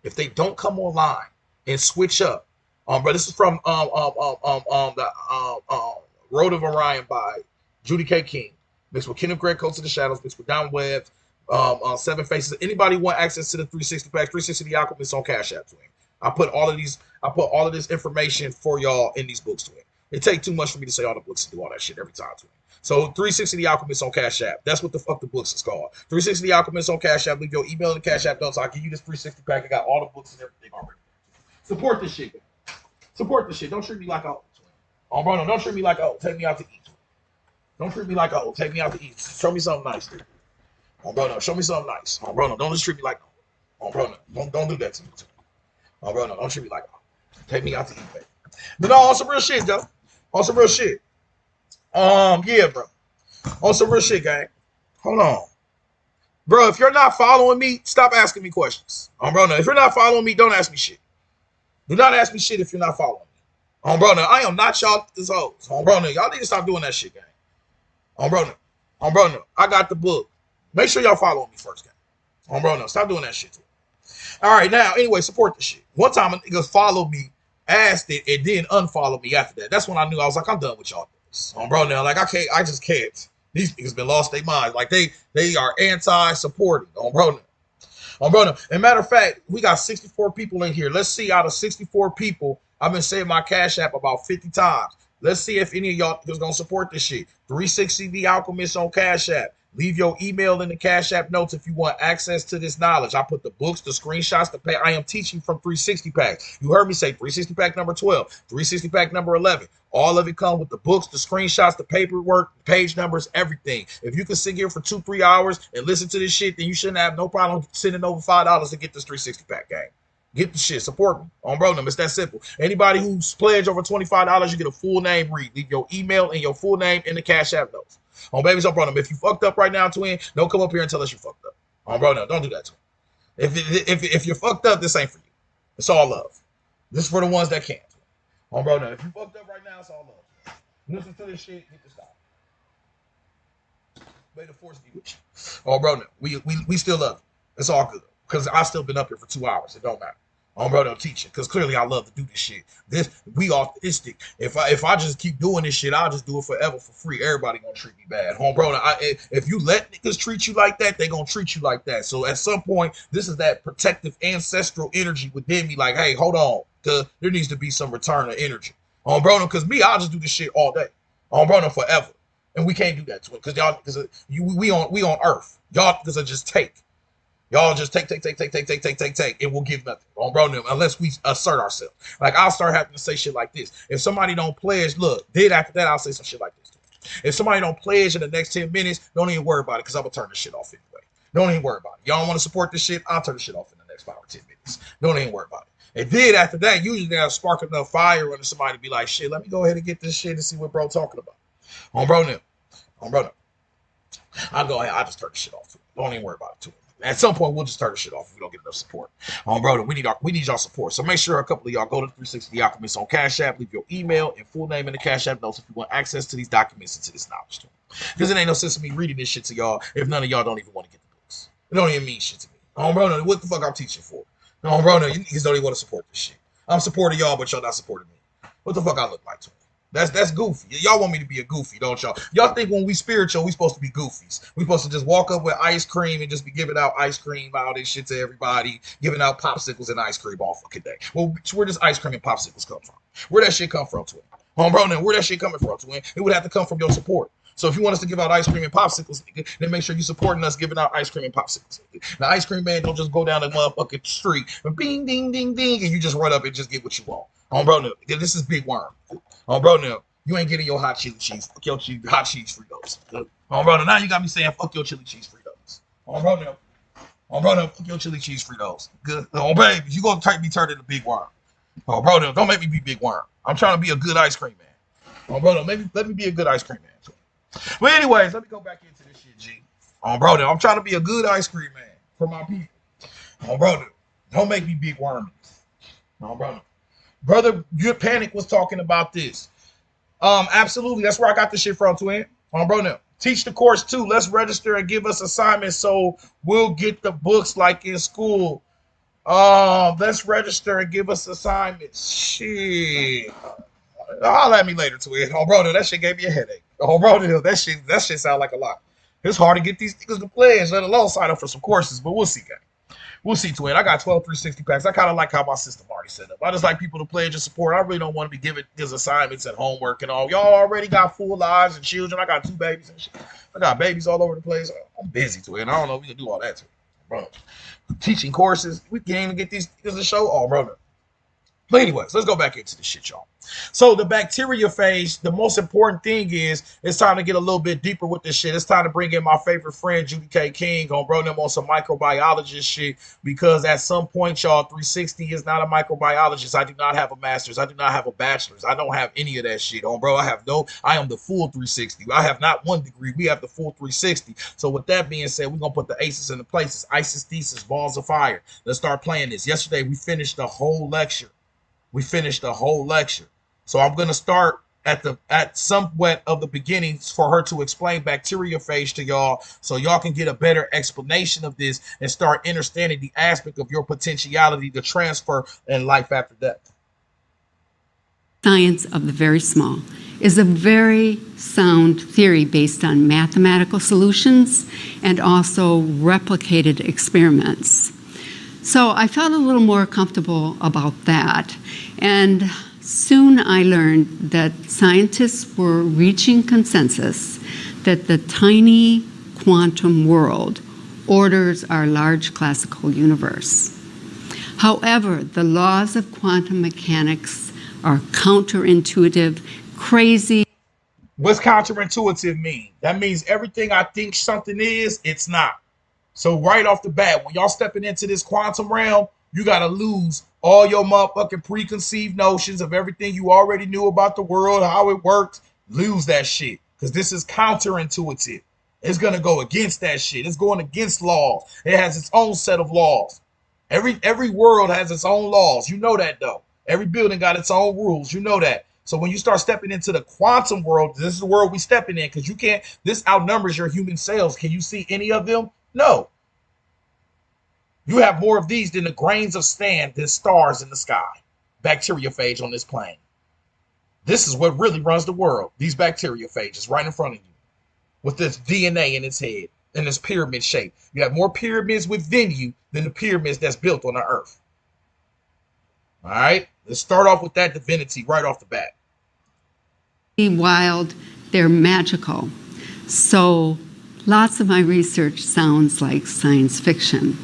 If they don't come online and switch up, but this is from the Road of Orion by Judy K. King, mixed with Kenneth Greg Coats of the Shadows, mixed with Don Webb, Seven Faces. Anybody want access to the 360 pack? 360 The Alchemist on Cash App, twin. I put all of this information for y'all in these books, twin. It take too much for me to say all the books and do all that shit every time, twin. So 360 The Alchemist on Cash App. That's what the fuck the books is called. 360 The Alchemist on Cash App. Leave your email in the Cash App notes. I'll give you this 360 pack. I got all the books and everything already. Support this shit, man. Support this shit. Don't treat me like a twin. Oh, bro, no, don't treat me like take me out to eat. Don't treat me like take me out to eat. Show me something nice, dude. Oh, bro, no, show me something nice. Oh, bro, no, don't just treat me like oh, bro, no, don't do that to me. Oh, bro, no, don't treat me like take me out to eat, baby. But no, on some real shit, though. On some real shit. Yeah, bro. On some real shit, gang. Hold on. Bro, if you're not following me, stop asking me questions. Bro, no, if you're not following me, don't ask me shit. Do not ask me shit if you're not following me. Bro, no, I am not y'all this hoes. Bro, no, y'all need to stop doing that shit, gang. Bro, no. Bro, no, I got the book. Make sure y'all follow me first, gang. Bro, no, stop doing that shit. All right, now, anyway, support the shit. One time a nigga followed me, asked it, and then unfollowed me after that. That's when I knew I was like, I'm done with y'all. Bro, now, like, I just can't. These niggas been lost their minds. Like, they are anti-supporting. Bro, no. Bro, no. And matter of fact, we got 64 people in here. Let's see, out of 64 people, I've been saying my Cash App about 50 times. Let's see if any of y'all is going to support this shit. 360 The Alchemist on Cash App. Leave your email in the Cash App notes if you want access to this knowledge. I put the books, the screenshots, the pay. I am teaching from 360 pack. You heard me say 360 pack number 12, 360 pack number 11. All of it come with the books, the screenshots, the paperwork, the page numbers, everything. If you can sit here for 2-3 hours and listen to this shit, then you shouldn't have no problem sending over $5 to get this 360 pack, gang. Get the shit. Support me. Bro, it's that simple. Anybody who's pledged over $25, you get a full name read. Leave your email and your full name in the Cash App notes. Babies, bro, if you fucked up right now, twin, don't come up here and tell us you fucked up. Bro, no, don't do that, twin. If you're fucked up, this ain't for you. It's all love. This is for the ones that can't. Bro, no, if you fucked up right now, it's all love. Listen to this shit, get this stop. May the force be with you. Bro, no, we still love you. It's all good. Because I've still been up here for 2 hours. It don't matter. Bro, they'll teach it because clearly I love to do this shit. We authentic. If I just keep doing this shit, I'll just do it forever for free. Everybody gonna treat me bad, bro. If you let niggas treat you like that, they gonna treat you like that. So at some point, this is that protective ancestral energy within me. Like, hey, hold on, cause there needs to be some return of energy, bro. Because me, I'll just do this shit all day, bro, forever, and we can't do that to it because y'all, because we on Earth, y'all, because just take. Y'all just take, and we'll give nothing. Bro, unless we assert ourselves. Like, I'll start having to say shit like this. If somebody don't pledge, look, after that, I'll say some shit like this. If somebody don't pledge in the next 10 minutes, don't even worry about it, because I'm going to turn this shit off anyway. Don't even worry about it. Y'all want to support this shit? I'll turn this shit off in the next 5 or 10 minutes. Don't even worry about it. And then after that, usually they'll spark enough fire under somebody to be like, shit, let me go ahead and get this shit and see what bro talking about. Bro, I'll go ahead. I'll just turn the shit off. Don't even worry about it too. At some point, we'll just turn the shit off if we don't get enough support. Bro, we need y'all support. So make sure a couple of y'all go to 360 Alchemist on Cash App, leave your email and full name in the Cash App notes if you want access to these documents and to this knowledge. Because it ain't no sense in me reading this shit to y'all if none of y'all don't even want to get the books. It don't even mean shit to me. Bro, what the fuck I'm teaching for? Bro, you niggas don't even want to support this shit. I'm supporting y'all, but y'all not supporting me. What the fuck I look like to me? That's goofy. Y'all want me to be a goofy, don't y'all? Y'all think when we spiritual, we supposed to be goofies. We supposed to just walk up with ice cream and just be giving out ice cream, all this shit to everybody, giving out popsicles and ice cream all fucking day. Well, where does ice cream and popsicles come from? Where that shit come from, twin? Bro, where that shit coming from, twin? It would have to come from your support. So if you want us to give out ice cream and popsicles, then make sure you're supporting us giving out ice cream and popsicles. The ice cream man don't just go down the motherfucking street and bing, ding, ding, ding, and you just run up and just get what you want. Bro, this is Big Worm. Bro, you ain't getting your hot chili cheese. Fuck your hot cheese Fritos. Bro, now you got me saying fuck your chili cheese Fritos. Bro, fuck your chili cheese Fritos. Good. Baby, you gonna be turned into Big Worm. Bro, don't make me be Big Worm. I'm trying to be a good ice cream man. Bro, let me be a good ice cream man. But anyways, let me go back into this shit, G. Bro, I'm trying to be a good ice cream man for my people. Bro, don't make me Big Worm. Brother, your Panic was talking about this. Absolutely. That's where I got this shit from, twin. Bro, teach the course too. Let's register and give us assignments so we'll get the books like in school. Let's register and give us assignments. Shit. Holler at me later, twin. Bro, that shit gave me a headache. Bro, that shit sound like a lot. It's hard to get these niggas to pledge, let alone sign up for some courses, but we'll see, guys. We'll see, twin. I got 12 360 packs. I kind of like how my system already set up. I just like people to pledge and support. I really don't want to be giving his assignments and homework and all. Y'all already got full lives and children. I got 2 babies and shit. I got babies all over the place. I'm busy, twin. I don't know if we can do all that, twin. Bro, teaching courses. We can't even get these niggas to show. Oh, brother. But anyways, let's go back into the shit, y'all. So the bacteria phase, the most important thing is it's time to get a little bit deeper with this shit. It's time to bring in my favorite friend, Judy K. King, bro, them on some microbiologist shit, because at some point, y'all, 360 is not a microbiologist. I do not have a master's. I do not have a bachelor's. I don't have any of that shit, bro. I am the full 360. I have not 1 degree. We have the full 360. So with that being said, we're going to put the aces in the places. Isis, thesis, balls of fire. Let's start playing this. Yesterday, we finished the whole lecture. So I'm going to start at somewhat of the beginnings for her to explain bacteriophage to y'all, so y'all can get a better explanation of this and start understanding the aspect of your potentiality to transfer in life after death. Science of the very small is a very sound theory based on mathematical solutions and also replicated experiments. So I felt a little more comfortable about that. And soon I learned that scientists were reaching consensus that the tiny quantum world orders our large classical universe. However, the laws of quantum mechanics are counterintuitive, crazy. What's counterintuitive mean? That means everything I think something is, it's not. So right off the bat, when y'all stepping into this quantum realm, you got to lose all your motherfucking preconceived notions of everything you already knew about the world, how it worked. Lose that shit, because this is counterintuitive. It's going to go against that shit. It's going against laws. It has its own set of laws. Every world has its own laws. You know that, though. Every building got its own rules. You know that. So when you start stepping into the quantum world, this is the world we stepping in, because you can't, this outnumbers your human cells. Can you see any of them? No. You have more of these than the grains of sand, than stars in the sky. Bacteriophage on this plane. This is what really runs the world. These bacteriophages right in front of you with this DNA in its head in this pyramid shape. You have more pyramids within you than the pyramids that's built on the earth. All right, let's start off with that divinity right off the bat. Wild, they're magical. So lots of my research sounds like science fiction.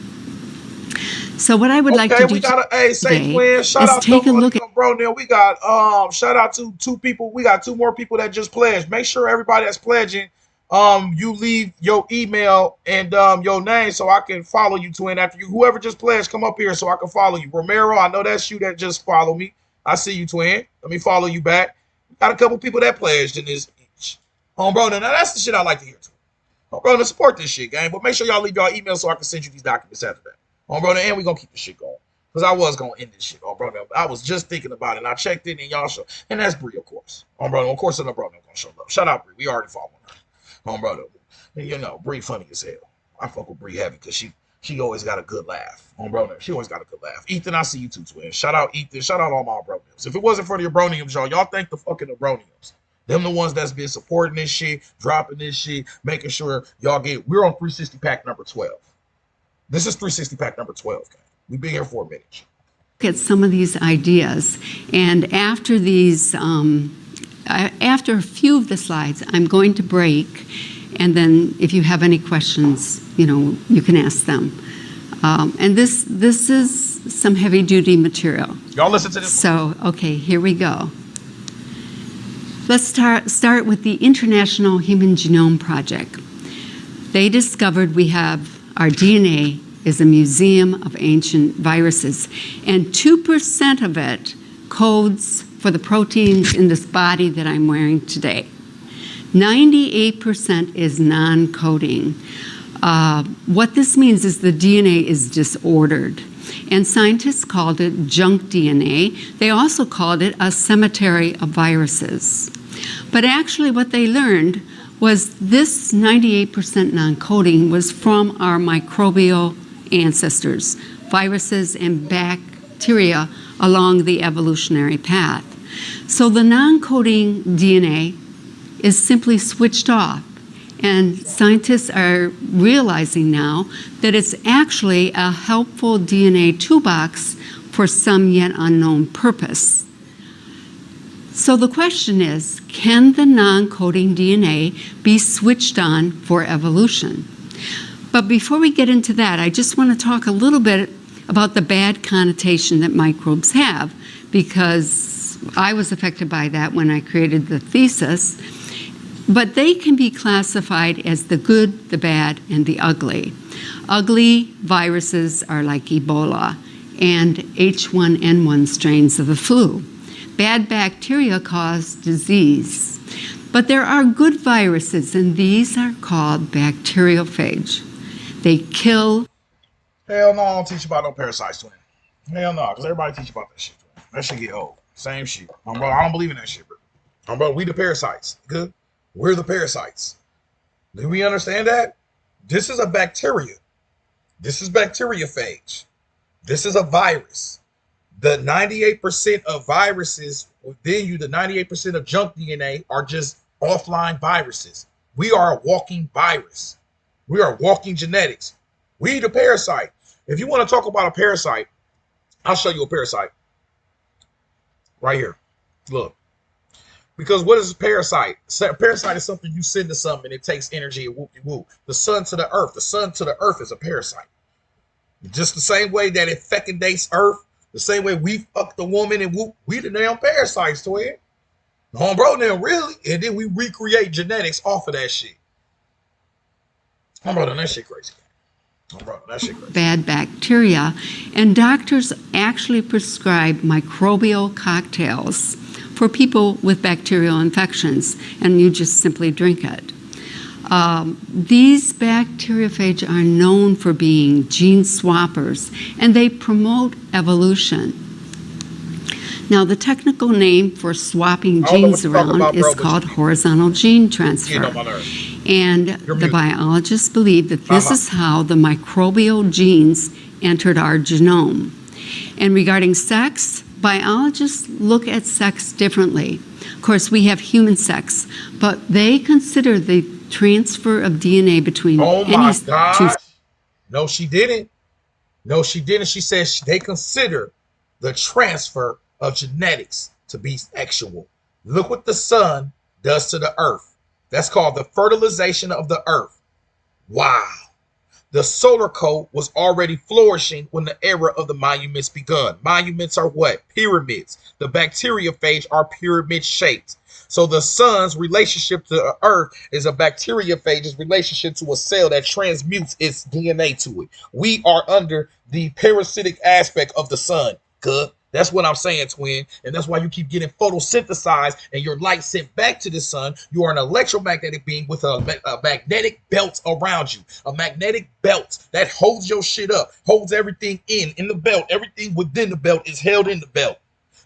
So what I would like to do we got a say twin. Shout out take a look at bro. Now we got shout out to two people. We got two more people that just pledged. Make sure everybody that's pledging, you leave your email and your name so I can follow you, twin. After you, whoever just pledged, come up here so I can follow you. Romero, I know that's you that just follow me. I see you, twin. Let me follow you back. Got a couple people that pledged in this each. Bro, now that's the shit I like to hear too. Bro, to support this shit, gang. But make sure y'all leave y'all email so I can send you these documents after that. Bro, and we gonna keep this shit going. Because I was gonna end this shit. Bro, I was just thinking about it and I checked in and y'all show. And that's Bree, of course. Bro, of course, no, bro, I'm gonna show up. Shout out Bree. We already following her. Bro, and you know, Bree funny as hell. I fuck with Bree heavy because she always got a good laugh. Bro, she always got a good laugh. Ethan, I see you too, twin. Shout out Ethan. Shout out all my broniums. If it wasn't for the broniums, y'all thank the fucking broniums. Them the ones that's been supporting this shit, dropping this shit, making sure y'all get. We're on 360 pack number 12. This is 360 pack number 12, gang. We've been here for a minute. At some of these ideas, and after these, after a few of the slides, I'm going to break, and then if you have any questions, you can ask them. And this is some heavy-duty material. Y'all listen to this. So, okay, here we go. Let's start with the International Human Genome Project. They discovered we have our DNA is a museum of ancient viruses, and 2% of it codes for the proteins in this body that I'm wearing today. 98% is non-coding. What this means is the DNA is disordered, and scientists called it junk DNA. They also called it a cemetery of viruses. But actually what they learned was this 98% non-coding was from our microbial ancestors, viruses and bacteria along the evolutionary path. So the non-coding DNA is simply switched off. And scientists are realizing now that it's actually a helpful DNA toolbox for some yet unknown purpose. So the question is, can the non-coding DNA be switched on for evolution? But before we get into that, I just want to talk a little bit about the bad connotation that microbes have, because I was affected by that when I created the thesis. But they can be classified as the good, the bad, and the ugly. Ugly viruses are like Ebola and H1N1 strains of the flu. Bad bacteria cause disease. But there are good viruses, and these are called bacteriophage. They kill. Hell no, I don't teach about no parasites, twin. Hell no, because everybody teach about that shit, twin. That shit get old. Same shit. Bro, I don't believe in that shit, bro. Bro, we the parasites. Good? We're the parasites. Do we understand that? This is a bacteria. This is bacteriophage. This is a virus. The 98% of viruses within you, the 98% of junk DNA are just offline viruses. We are a walking virus. We are walking genetics. We the parasite. If you want to talk about a parasite, I'll show you a parasite. Right here. Look. Because what is a parasite? A parasite is something you send to something and it takes energy and whoop-de-whoop. The sun to the earth. The sun to the earth is a parasite. Just the same way that it fecundates earth, the same way we fuck the woman and whoop, we the damn parasites, twin. Bro, now really? And then we recreate genetics off of that shit. Bro, that shit crazy. Bro, that shit crazy. Bad bacteria, and doctors actually prescribe microbial cocktails for people with bacterial infections, and you just simply drink it. These bacteriophage are known for being gene swappers, and they promote evolution. Now, the technical name for swapping genes around is called horizontal gene transfer. And You're the muted. biologists believe that this Uh-huh. is how the microbial genes entered our genome. And regarding sex, biologists look at sex differently. Of course, we have human sex, but they consider the transfer of DNA between Oh any my two. gosh. No, she didn't. No, she didn't. She says they consider the transfer of genetics to be sexual. Look what the sun does to the earth. That's called the fertilization of the earth. Wow. The solar coat was already flourishing when the era of the monuments begun. Monuments are what? Pyramids. The bacteriophage are pyramid shaped. So the sun's relationship to the earth is a bacteriophage's relationship to a cell that transmutes its DNA to it. We are under the parasitic aspect of the sun. Good. That's what I'm saying, twin. And that's why you keep getting photosynthesized and your light sent back to the sun. You are an electromagnetic being with a magnetic belt around you. A magnetic belt that holds your shit up, holds everything in the belt. Everything within the belt is held in the belt.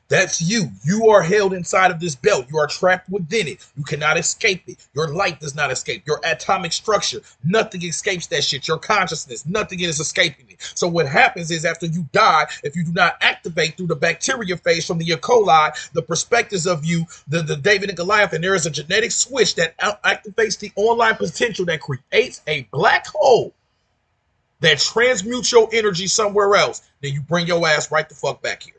That's you. You are held inside of this belt. You are trapped within it. You cannot escape it. Your light does not escape. Your atomic structure, nothing escapes that shit. Your consciousness, nothing is escaping it. So what happens is after you die, if you do not activate through the bacteria phase from the E. coli, the perspectives of you, the David and Goliath, and there is a genetic switch that activates the online potential that creates a black hole that transmutes your energy somewhere else. Then you bring your ass right the fuck back here.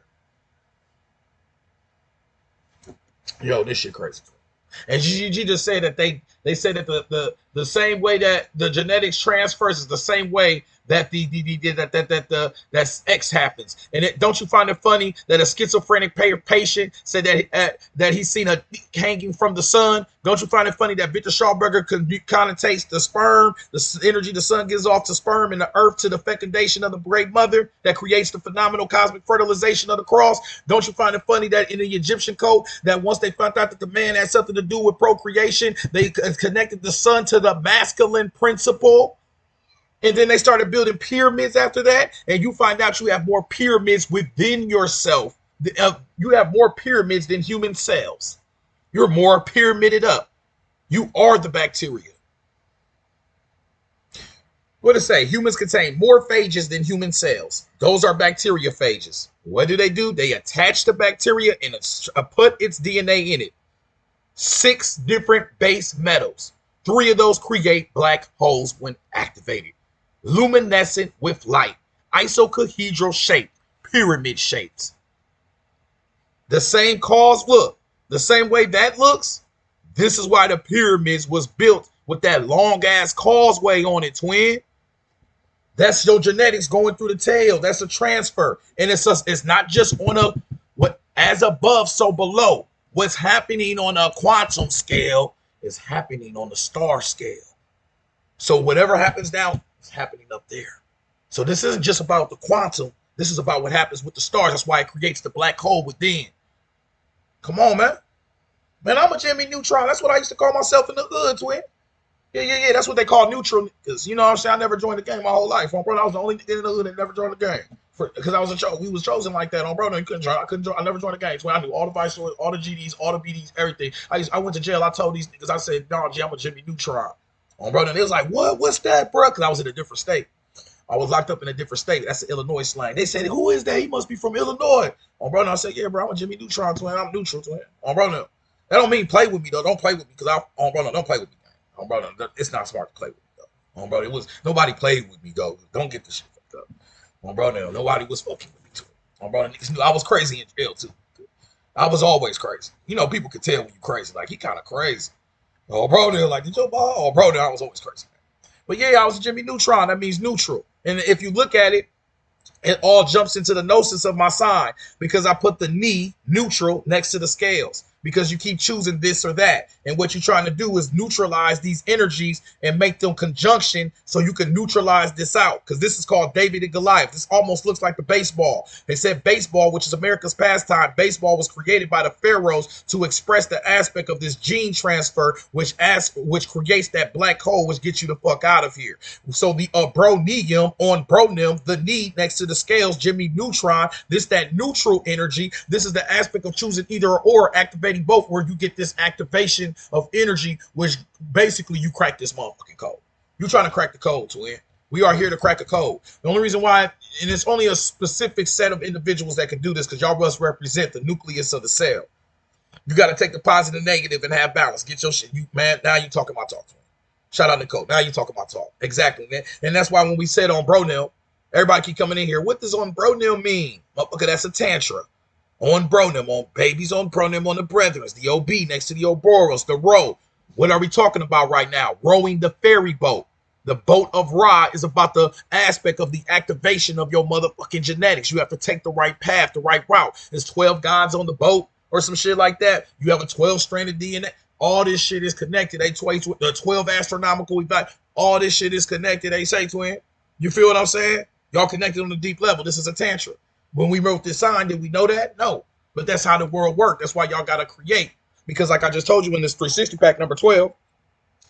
Yo, this shit crazy. And GG just said that they said that the same way that the genetics transfers is the same way that that X happens. And don't you find it funny that a schizophrenic patient said that he's seen a hanging from the sun? Don't you find it funny that Victor Schauberger connotates the sperm, the energy the sun gives off to sperm and the earth to the fecundation of the great mother that creates the phenomenal cosmic fertilization of the cross? Don't you find it funny that in the Egyptian code that once they found out that the man had something to do with procreation, they connected the sun to the masculine principle? And then they started building pyramids after that. And you find out you have more pyramids within yourself. You have more pyramids than human cells. You're more pyramided up. You are the bacteria. What to say? Humans contain more phages than human cells. Those are bacteriophages. What do? They attach the bacteria and put its DNA in it. 6 different base metals. 3 of those create black holes when activated. Luminescent with light, isocohedral shape, pyramid shapes. The same cause, look, the same way that looks, this is why the pyramids was built with that long ass causeway on it, twin. That's your genetics going through the tail. That's a transfer. And it's not just on a what as above, so below. What's happening on a quantum scale is happening on the star scale. So whatever happens down, it's happening up there. So this isn't just about the quantum. This is about what happens with the stars. That's why it creates the black hole within. Come on, man. Man, I'm a Jimmy Neutron. That's what I used to call myself in the hood, twin. Yeah. That's what they call neutral. Because, you know what I'm saying? I never joined the game my whole life. Bro, I was the only nigga in the hood that never joined the game. Because I was we was chosen like that. Bro, no, you couldn't join. I couldn't join. I never joined the game. So I knew all the vice lords, all the GDs, all the BDs, everything. I went to jail. I told these niggas, I said, no, G, I'm a Jimmy Neutron. Bro, and they was like, what? What's that, bro? Because I was in a different state. I was locked up in a different state. That's the Illinois slang. They said, who is that? He must be from Illinois. Bro, and I said, yeah, bro, I'm a Jimmy Neutron twin. I'm neutral twin. Bro, no. That don't mean play with me, though. Don't play with me because bro, no, don't play with me. Bro, no, it's not smart to play with me, though. Bro, nobody played with me, though. Don't get this shit fucked up. Bro, no, nobody was fucking with me, too. Bro, niggas knew I was crazy in jail, too. I was always crazy. You know, people could tell when you crazy. Like, he kind of crazy. Bro, they're like, did your ball? Bro, I was always crazy. But yeah, I was a Jimmy Neutron. That means neutral. And if you look at it, it all jumps into the gnosis of my sign because I put the knee neutral next to the scales because you keep choosing this or that. And what you're trying to do is neutralize these energies and make them conjunction so you can neutralize this out. Because this is called David and Goliath. This almost looks like the baseball. They said baseball, which is America's pastime, baseball was created by the pharaohs to express the aspect of this gene transfer, which creates that black hole, which gets you the fuck out of here. So the bronium on bronim, the knee next to the scales, Jimmy Neutron, this that neutral energy. This is the aspect of choosing either or activate activating both, where you get this activation of energy, which basically you crack this motherfucking code. You're trying to crack the code, twin. We are here to crack a code. The only reason why, and it's only a specific set of individuals that can do this, because y'all must represent the nucleus of the cell. You got to take the positive and negative and have balance. Get your shit. You man, now you talking my talk. Shout out Nicole. Now you talking my talk. Exactly, man. And that's why when we said on Bronil, everybody keep coming in here. What does on Bronil mean? Motherfucker, that's a tantra. On Bronim, on babies on Bronim, on the brethrens, the OB next to the Oboros, the row. What are we talking about right now? Rowing the ferry boat. The boat of Ra is about the aspect of the activation of your motherfucking genetics. You have to take the right path, the right route. There's 12 gods on the boat or some shit like that. You have a 12-stranded DNA. All this shit is connected. The 12 astronomical event. All this shit is connected. They say, twin. You feel what I'm saying? Y'all connected on a deep level. This is a tantra. When we wrote this sign, did we know that? No. But that's how the world works. That's why y'all got to create. Because like I just told you in this 360 pack number 12,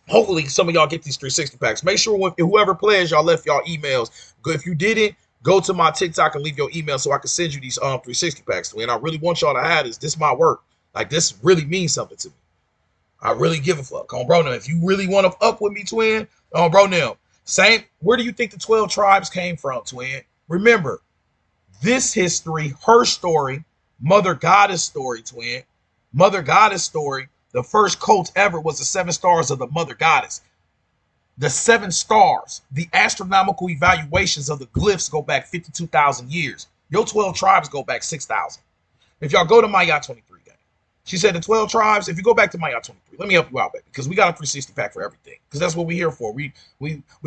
hopefully some of y'all get these 360 packs. Make sure whoever plays, y'all left y'all emails. If you didn't, go to my TikTok and leave your email so I can send you these 360 packs. And I really want y'all to have this. This is my work. Like, this really means something to me. I really give a fuck. On bro, now, if you really want to fuck with me, twin, on bro, now, same. Where do you think the 12 tribes came from, twin? Remember, this history, her story, Mother Goddess story, twin. Mother Goddess story. The first cult ever was the 7 stars of the Mother Goddess. The 7 stars, the astronomical evaluations of the glyphs go back 52,000 years. Your 12 tribes go back 6,000. If y'all go to Maya 23 game, she said the 12 tribes, if you go back to Maya 23, let me help you out, baby, because we got a 360 pack for everything, because that's what we're here for. We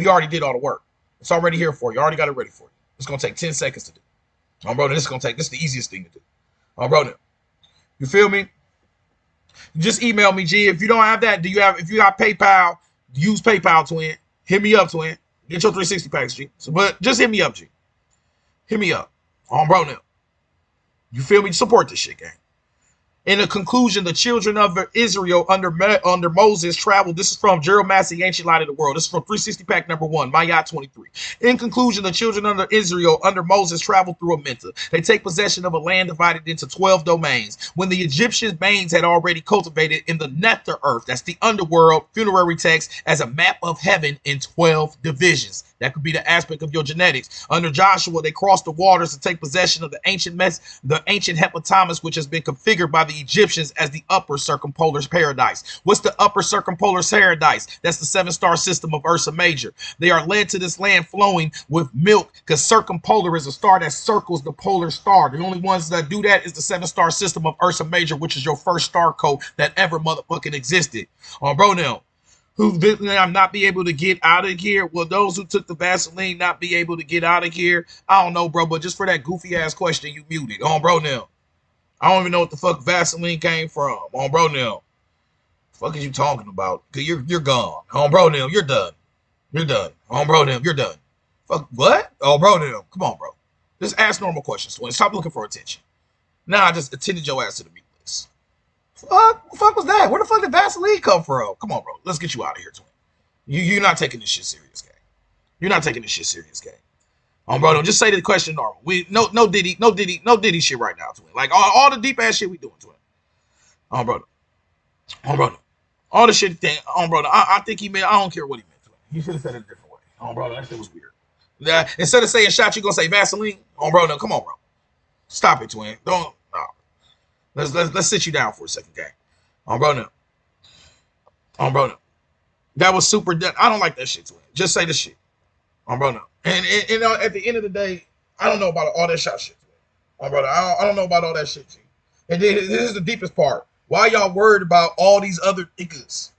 already did all the work. It's already here for you. Already got it ready for you. It's going to take 10 seconds to do. Bro, this is the easiest thing to do. Bro, you feel me? Just email me, G. If you don't have that, if you got PayPal, use PayPal, twin. Hit me up, twin. Get your 360 packs, G. But just hit me up, G. Hit me up. Bro, now. You feel me? Support this shit, gang. In the conclusion, the children of Israel under Moses traveled. This is from Gerald Massey, Ancient Light of the World. This is from 360 pack number 1, Mayat 23. In conclusion, the children under Israel under Moses traveled through Amenta. They take possession of a land divided into 12 domains. When the Egyptian mains had already cultivated in the nether earth, that's the underworld, funerary text, as a map of heaven in 12 divisions. That could be the aspect of your genetics. Under Joshua, they crossed the waters to take possession of the ancient hepatamas, which has been configured by the Egyptians as the upper circumpolar paradise. What's the upper circumpolar paradise? That's the 7-star system of Ursa Major. They are led to this land flowing with milk, because circumpolar is a star that circles the polar star. The only ones that do that is the 7-star system of Ursa Major, which is your first star code that ever motherfucking existed. Bro, now, who did not be able to get out of here? Will those who took the Vaseline not be able to get out of here? I don't know, bro, but just for that goofy ass question, you muted. Bro, now. I don't even know what the fuck Vaseline came from. Bro, now. The fuck is you talking about? Cause you're gone. Bro, now, you're done. You're done. Bro, now, you're done. Fuck, what? Bro, now. Come on, bro. Just ask normal questions. Stop looking for attention. Nah, I just attended your ass to the meet list. What the fuck was that? Where the fuck did Vaseline come from? Come on, bro. Let's get you out of here, twin. You're not taking this shit serious, gang. You're not taking this shit serious, gang. Bro, don't just say the question normal. No Diddy shit right now, twin. Like all the deep ass shit we doing, twin. Bro. All the shit thing. Bro. I think he meant. I don't care what he meant, twin. He should have said it a different way. Bro, that shit was weird. Instead of saying shot, you gonna say Vaseline. Bro, no, come on, bro. Stop it, twin. Don't. No. Let's sit you down for a second, gang. Bro, no. Bro, no. That was super. I don't like that shit, twin. Just say the shit. Bro, no. And at the end of the day, I don't know about all that shot shit. Brother, I don't know about all that shit. And then this is the deepest part. Why y'all worried about all these other niggas?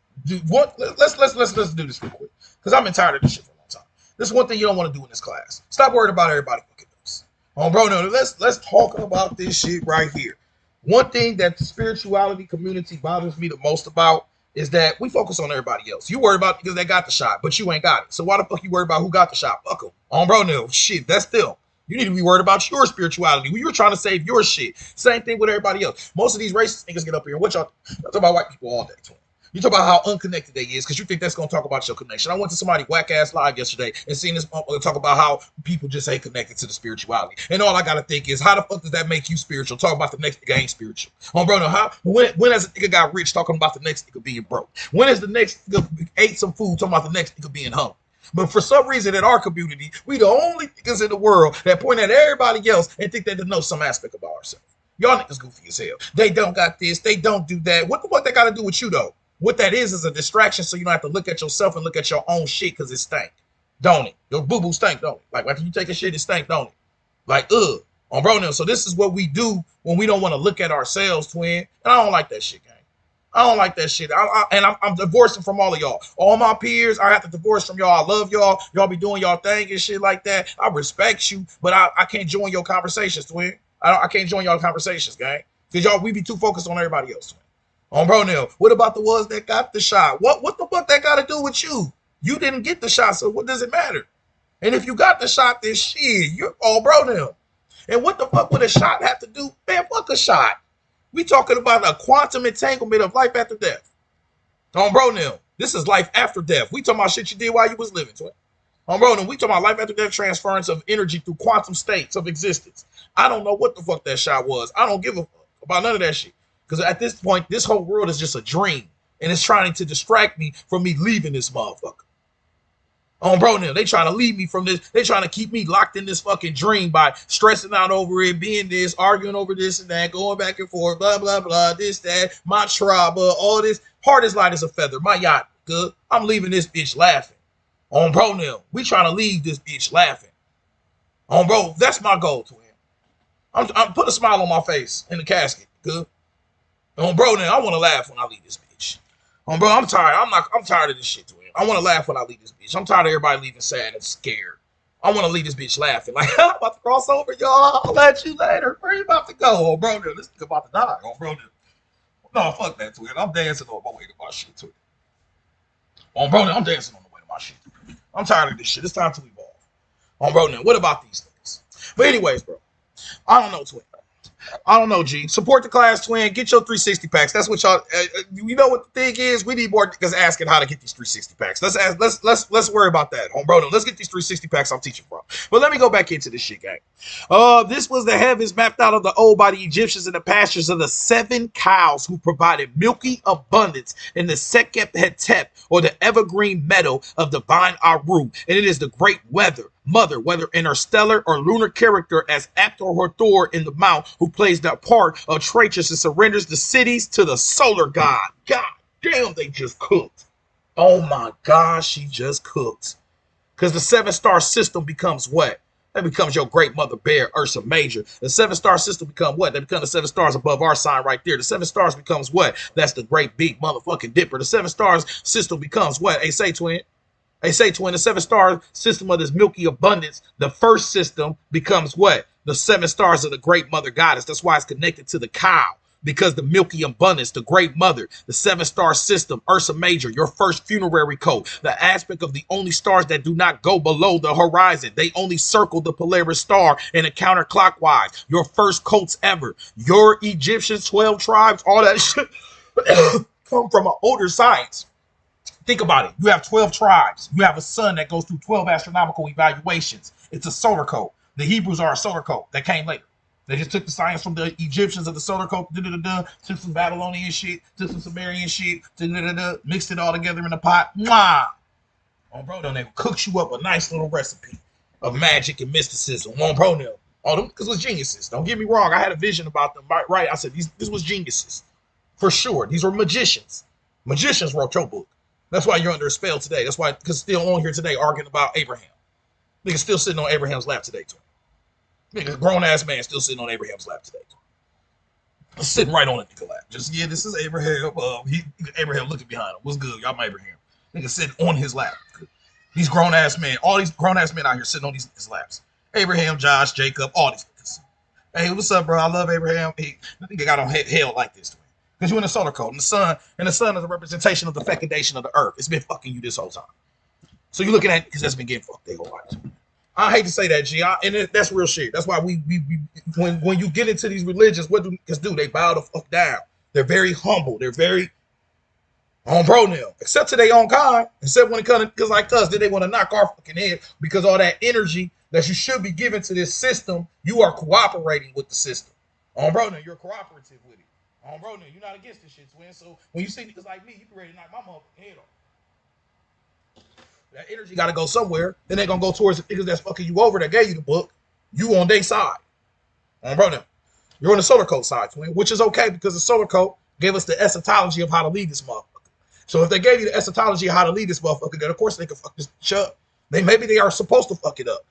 What? Let's do this real quick, because I've been tired of this shit for a long time. This is one thing you don't want to do in this class. Stop worried about everybody fucking else. Bro, no. Let's talk about this shit right here. One thing that the spirituality community bothers me the most about is that we focus on everybody else. You worry about because they got the shot, but you ain't got it. So why the fuck you worry about who got the shot? Fuck them. Bro, no. Shit, that's them. You need to be worried about your spirituality. You're trying to save your shit. Same thing with everybody else. Most of these racist niggas get up here. What y'all talk about white people all day, twin. You talk about how unconnected they is because you think that's gonna talk about your connection. I went to somebody whack ass live yesterday and seen this motherfucker talk about how people just ain't connected to the spirituality. And all I gotta think is, how the fuck does that make you spiritual? Talk about the next nigga ain't spiritual. Bro, no, how when has a nigga got rich talking about the next nigga being broke? When has the next nigga ate some food talking about the next nigga being hungry? But for some reason in our community, we the only niggas in the world that point at everybody else and think they know some aspect about ourselves. Y'all niggas goofy as hell. They don't got this. They don't do that. What the fuck they got to do with you though? What that is a distraction, so you don't have to look at yourself and look at your own shit because it stank, don't it? Your boo boo stank, don't it? Like after you take a shit, it stank, don't it? Like on bro now. So this is what we do when we don't want to look at ourselves, twin. And I don't like that shit, gang. I don't like that shit. I'm divorcing from all of y'all. All my peers, I have to divorce from y'all. I love y'all. Y'all be doing y'all thing and shit like that. I respect you, but I can't join your conversations, twin. I can't join y'all conversations, gang. Because y'all, we be too focused on everybody else, twin. On bro now, what about the ones that got the shot? What the fuck that got to do with you? You didn't get the shot, so what does it matter? And if you got the shot, then shit, you're all bro now. And what the fuck would a shot have to do? Man, fuck a shot. We talking about a quantum entanglement of life after death. On bro now, this is life after death. We talking about shit you did while you was living, twin. On bro now, we talking about life after death transference of energy through quantum states of existence. I don't know what the fuck that shot was. I don't give a fuck about none of that shit. Because at this point, this whole world is just a dream. And it's trying to distract me from me leaving this motherfucker. On bro now, they trying to leave me from this. They trying to keep me locked in this fucking dream by stressing out over it, being this, arguing over this and that, going back and forth, blah, blah, blah, this, that, my trouble, all this. Hard as light as a feather. My yacht, good. I'm leaving this bitch laughing. On bro now, we trying to leave this bitch laughing. On bro, that's my goal, twin. I'm put a smile on my face in the casket, good. On bro now, I want to laugh when I leave this bitch. On bro, I'm tired. I'm tired of this shit, twin. I want to laugh when I leave this bitch. I'm tired of everybody leaving sad and scared. I want to leave this bitch laughing. Like, I'm about to cross over, y'all. I'll let you later. Where you about to go? Oh, bro, this nigga about to die. Oh, bro, no, fuck that, twin. I'm dancing on my way to my shit, twin. Oh, bro, I'm dancing on the way to my shit. I'm tired of this shit. It's time to evolve. Oh, bro, what about these things? But anyways, bro, I don't know, twin. I don't know, G. Support the class, twin. Get your 360 packs. That's what y'all. You know what the thing is? We need more niggas asking how to get these 360 packs. Let's worry about that, bro. Let's get these 360 packs I'm teaching from. But let me go back into this shit, gang. This was the heavens mapped out of the old by the Egyptians and the pastures of the 7 cows who provided milky abundance in the Sekep Hetep, or the evergreen meadow of divine Aru, and it is the great mother, whether interstellar or lunar character as Aptor Hathor in the Mount, who plays the part of Traitors and surrenders the cities to the solar god. God damn, they just cooked. Oh my gosh, she just cooked. Because the 7-star system becomes what? That becomes your great mother bear, Ursa Major. The 7-star system become what? They become the 7 stars above our sign right there. The 7 stars becomes what? That's the great big motherfucking dipper. The 7 stars system becomes what? Hey, say, twin. They say, twin, the 7-star system of this milky abundance, the first system becomes what? The 7 stars of the great mother goddess. That's why it's connected to the cow, because the milky abundance, the great mother, the 7-star system, Ursa Major, your first funerary code, the aspect of the only stars that do not go below the horizon. They only circle the Polaris star in a counterclockwise. Your first coats ever. Your Egyptians, 12 tribes, all that shit come from an older science. Think about it. You have 12 tribes. You have a sun that goes through 12 astronomical evaluations. It's a solar code. The Hebrews are a solar code that came later. They just took the science from the Egyptians of the solar code, took some Babylonian shit, took some Sumerian shit, mixed it all together in a pot. Mwah! On bro, they cooked you up a nice little recipe of magic and mysticism. On bro, all them because was geniuses. Don't get me wrong. I had a vision about them. Right? I said this was geniuses for sure. These were magicians. Magicians wrote your book. That's why you're under a spell today. That's why, because still on here today arguing about Abraham. Nigga still sitting on Abraham's lap today, too. Nigga, grown-ass man still sitting on Abraham's lap today, too. Sitting right on a nigga lap. Just, yeah, this is Abraham. Abraham looking behind him. What's good? Y'all my Abraham. Nigga sitting on his lap. These grown-ass men, all these grown-ass men out here sitting on these niggas' laps. Abraham, Josh, Jacob, all these niggas. Hey, what's up, bro? I love Abraham. The nigga got on hell like this, because you're in the solar code, and the sun is a representation of the fecundation of the earth. It's been fucking you this whole time. So you're looking at it because that's been getting fucked their whole life. I hate to say that, G, and that's real shit. That's why we when you get into these religions, what do niggas do? They bow the fuck down. They're very humble. They're very On bro now. Except to their own kind. Except when it comes because like us, then they want to knock our fucking head because all that energy that you should be giving to this system, you are cooperating with the system. On bro now, you're cooperative with it. On bro now, you're not against this shit, twin. So when you see niggas like me, you be ready to knock my motherfucking head off. That energy got to go somewhere. Then they gonna go towards the niggas that's fucking you over that gave you the book. You on their side. Bro, now you're on the solar code side, twin, which is okay because the solar code gave us the eschatology of how to lead this motherfucker. So if they gave you the eschatology of how to lead this motherfucker, then of course they can fuck this bitch up. Maybe they are supposed to fuck it up,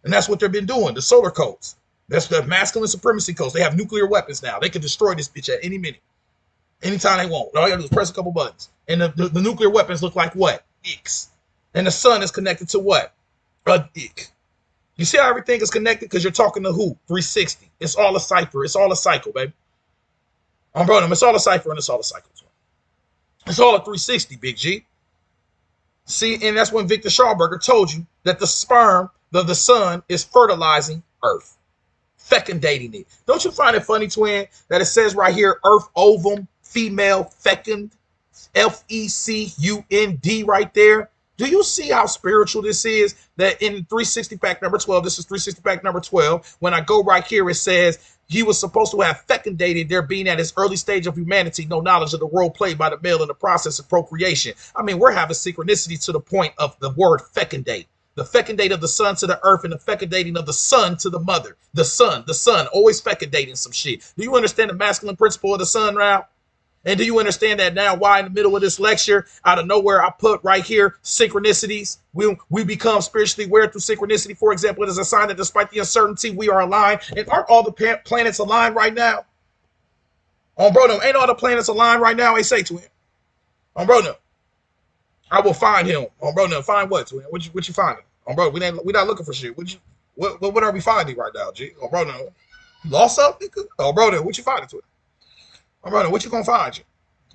and that's what they've been doing. The solar codes. That's the masculine supremacy codes. They have nuclear weapons now. They can destroy this bitch at any minute, anytime they want. All you gotta do is press a couple buttons, and the nuclear weapons look like what? X. And the sun is connected to what? A dick. You see how everything is connected? Because you're talking to who? 360. It's all a cipher. It's all a cycle, baby. Bro, it's all a cipher and it's all a cycle. It's all a 360, Big G. See, and that's when Victor Schauberger told you that the sperm of the sun is fertilizing Earth, fecundating it. Don't you find it funny, twin, that it says right here, Earth ovum, female fecund, FECUND right there? Do you see how spiritual this is? That in 360 pack number 12, this is 360 pack number 12. When I go right here, it says he was supposed to have fecundated, there being at his early stage of humanity, no knowledge of the role played by the male in the process of procreation. I mean, we're having synchronicity to the point of the word fecundate. The fecundate of the sun to the earth and the fecundating of the sun to the mother. The sun, always fecundating some shit. Do you understand the masculine principle of the sun, Ralph? And do you understand that now why in the middle of this lecture, out of nowhere, I put right here, synchronicities. We become spiritually aware through synchronicity. For example, it is a sign that despite the uncertainty, we are aligned. And aren't all the planets aligned right now? Bro, no, ain't all the planets aligned right now? I say to him. Bro, no. I will find him. Bro, no, find what, twin? What you finding? Bro, we not looking for shit. What are we finding right now, G? Bro, no. You lost something? Bro, no, what you finding, twin? Bro, what you gonna find?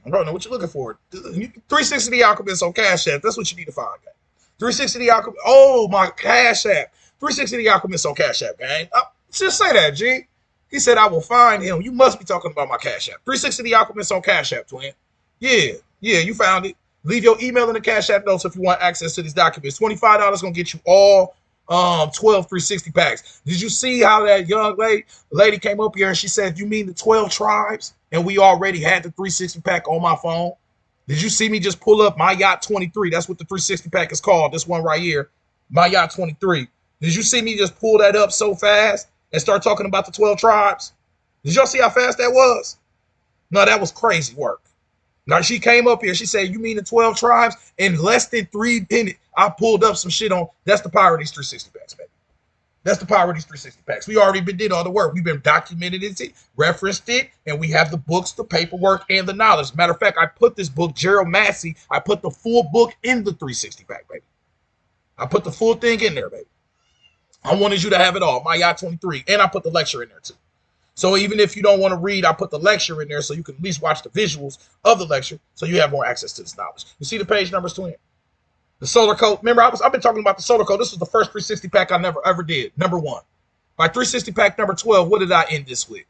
Bro, what you looking for? 360 The Alchemist on Cash App. That's what you need to find, gang. 360 The Alchemist. Oh, my Cash App. 360 The Alchemist on Cash App, gang. Just say that, G. He said, I will find him. You must be talking about my Cash App. 360 The Alchemist on Cash App, twin. Yeah, you found it. Leave your email in the Cash App notes if you want access to these documents. $25 gonna get you all 12 360 packs. Did you see how that young lady came up here and she said, you mean the 12 tribes? And we already had the 360 pack on my phone. Did you see me just pull up my Yacht 23? That's what the 360 pack is called. This one right here, my Yacht 23. Did you see me just pull that up so fast and start talking about the 12 tribes? Did y'all see how fast that was? No, that was crazy work. Now she came up here. She said, you mean the 12 tribes? In less than 3 minutes, I pulled up some shit on. That's the power of these 360 packs, baby. That's the power of these 360 packs. We already did all the work. We've been documented it, referenced it, and we have the books, the paperwork, and the knowledge. Matter of fact, I put this book, Gerald Massey, I put the full book in the 360 pack, baby. I put the full thing in there, baby. I wanted you to have it all, my Yacht 23, and I put the lecture in there too. So even if you don't want to read, I put the lecture in there so you can at least watch the visuals of the lecture so you have more access to this knowledge. You see the page numbers, twin? The solar code. Remember, I've been talking about the solar code. This was the first 360 pack I never ever did. Number 1. By 360 pack number 12, what did I end this with?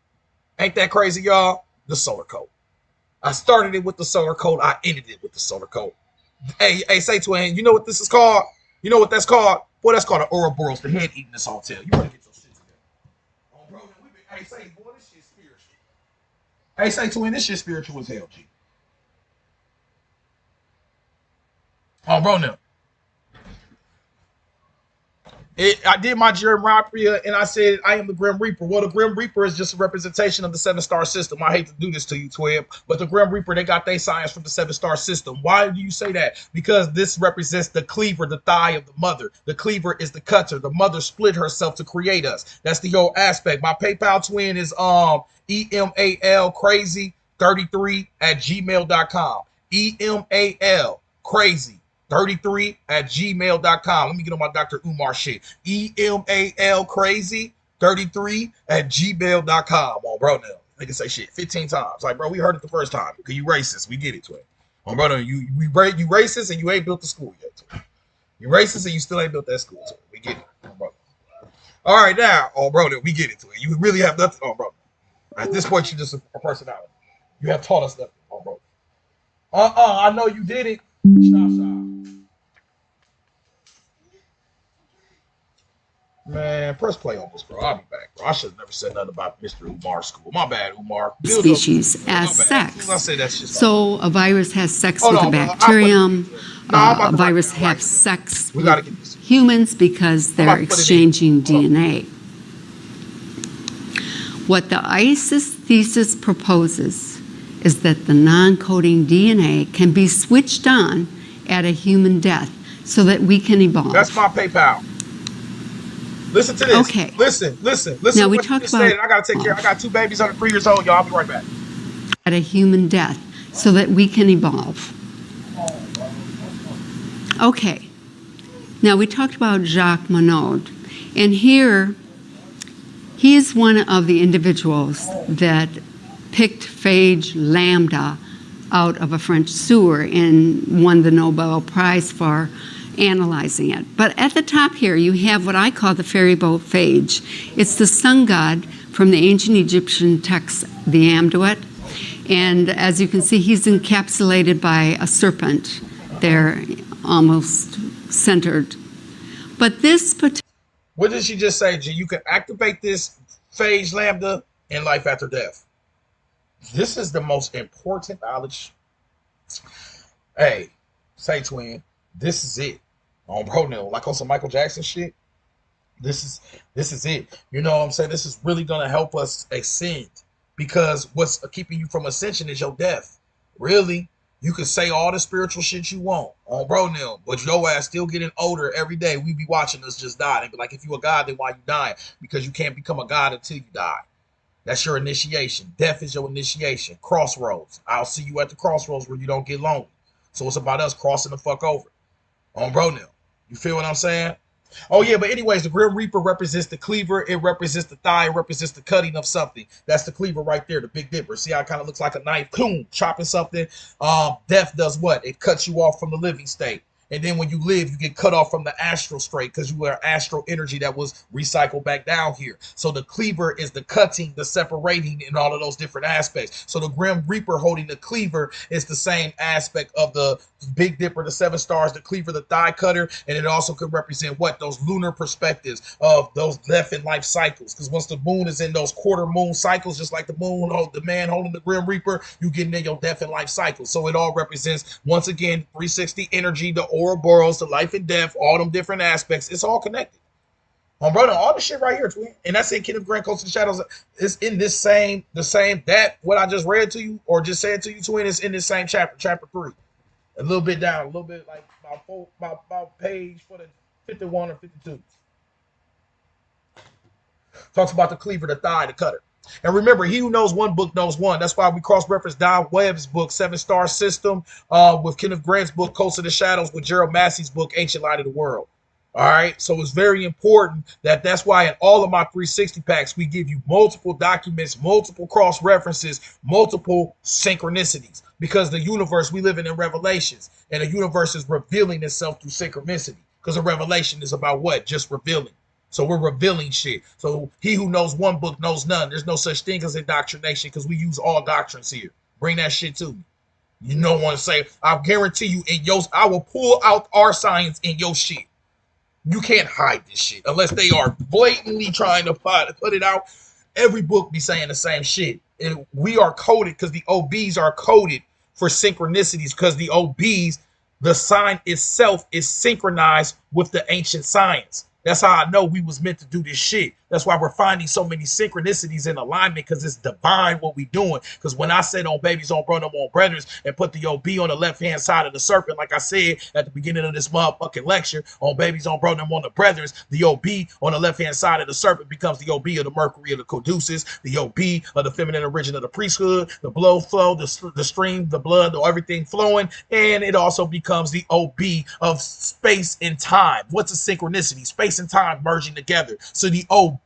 Ain't that crazy, y'all? The solar code. I started it with the solar code. I ended it with the solar code. Hey, say twin, you know what this is called? You know what that's called? Boy, that's called an Ouroboros, the head eating this hotel. You want to get your shit together. Oh, bro, hey, say, boy, this shit's spiritual. Hey, say twin, this shit spiritual as hell, G. Oh, bro, now. I did my Grim Reaper and I said I am the Grim Reaper. Well, the Grim Reaper is just a representation of the 7-star system. I hate to do this to you, Twib, but the Grim Reaper, they got their science from the 7-star system. Why do you say that? Because this represents the cleaver, the thigh of the mother. The cleaver is the cutter. The mother split herself to create us. That's the whole aspect. My PayPal twin is EMAL crazy 33 at gmail.com. EMAL crazy 33 at gmail.com. Let me get on my Dr. Umar shit. EMAL crazy 33 at gmail.com. Oh, bro, now. Nigga say shit 15 times. Like, bro, we heard it the first time. Because you racist. We get it, twin. Oh, bro, you racist and you ain't built the school yet, twin. You racist and you still ain't built that school, twin. We get it. Oh, bro. All right, now. Oh, bro, we get it, twin. You really have nothing. Oh, bro. At this point, you're just a personality. You have taught us nothing. Oh, bro. I know you did it. Stop, stop. Man, press play on this, bro. I'll be back, bro. I should have never said nothing about Mr. Umar's school. My bad, Umar. Build your species school, man. as My bad. As soon as I sex. say that shit, start playing. So a virus has sex Hold with a on, bro. I put it in bacterium. here. No, I'm about A to write it virus down right has here. sex We got with to get this. humans because I'm they're about to put it in. exchanging Hold on. DNA. What the ISIS thesis proposes is that the non-coding DNA can be switched on at a human death so that we can evolve. That's my PayPal. Listen to this. Okay. Listen Now to we what you talked just about said. I got to take care. I got 2 babies under 3 years old, y'all. I'll be right back. at a human death so that we can evolve. Okay. Now we talked about Jacques Monod, and here he is one of the individuals that picked phage lambda out of a French sewer and won the Nobel Prize for analyzing it. But at the top here, you have what I call the ferry boat phage. It's the sun god from the ancient Egyptian text, the Amduat. And as you can see, he's encapsulated by a serpent there, almost centered. But this particular What did she just say, G? You can activate this phage lambda in life after death. This is the most important knowledge. Hey, say twin, this is it. On bro now, like on some Michael Jackson shit. This is it. You know what I'm saying? This is really gonna help us ascend. Because what's keeping you from ascension is your death. Really. You can say all the spiritual shit you want on bro now, but your ass still getting older every day. We be watching us just die. They be like, if you a god, then why you dying? Because you can't become a god until you die. That's your initiation. Death is your initiation. Crossroads. I'll see you at the crossroads where you don't get lonely. So it's about us crossing the fuck over. On bro now. You feel what I'm saying? Oh yeah, but anyways, the Grim Reaper represents the cleaver. It represents the thigh. It represents the cutting of something. That's the cleaver right there, the Big Dipper. See how it kind of looks like a knife, boom, chopping something. Death does what? It cuts you off from the living state. And then when you live, you get cut off from the astral state because you are astral energy that was recycled back down here. So the cleaver is the cutting, the separating, and all of those different aspects. So the Grim Reaper holding the cleaver is the same aspect of the Big Dipper, the 7 stars, the cleaver, the thigh cutter, and it also could represent what? Those lunar perspectives of those death and life cycles. Because once the moon is in those quarter moon cycles, just like the moon, the man holding the Grim Reaper, you getting in your death and life cycle. So it all represents, once again, 360 energy, the Ouroboros, the life and death, all them different aspects. It's all connected. Brother, all the shit right here, twin. And that's in Kenneth Grant Coast of the Shadows. It's in that what I just read to you or just said to you, twin, is in this same chapter 3. A little bit down, a little bit like about page for the 51 or 52. Talks about the cleaver, the thigh, the cutter. And remember, he who knows one book knows one. That's why we cross-reference Don Webb's book, 7 Star System, with Kenneth Grant's book, Coast of the Shadows, with Gerald Massey's book, Ancient Light of the World. All right. So it's very important that's why in all of my 360 packs, we give you multiple documents, multiple cross references, multiple synchronicities because the universe we live in revelations and the universe is revealing itself through synchronicity because a revelation is about what? Just revealing. So we're revealing shit. So he who knows one book knows none. There's no such thing as indoctrination because we use all doctrines here. Bring that shit to me. You don't want to say, I guarantee you I will pull out our science in your shit. You can't hide this shit unless they are blatantly trying to put it out. Every book be saying the same shit. And we are coded because the OBs are coded for synchronicities because the OBs, the sign itself is synchronized with the ancient science. That's how I know we was meant to do this shit. That's why we're finding so many synchronicities in alignment because it's divine what we doing. Because when I said on babies, on bro, no more brothers, and put the OB on the left-hand side of the serpent, like I said at the beginning of this motherfucking lecture, on babies, on bro, no more the brothers, the OB on the left-hand side of the serpent becomes the OB of the Mercury of the Caduceus, the OB of the feminine origin of the priesthood, the blood flow, the stream, the blood, everything flowing, and it also becomes the OB of space and time. What's a synchronicity? Space and time merging together. So the OB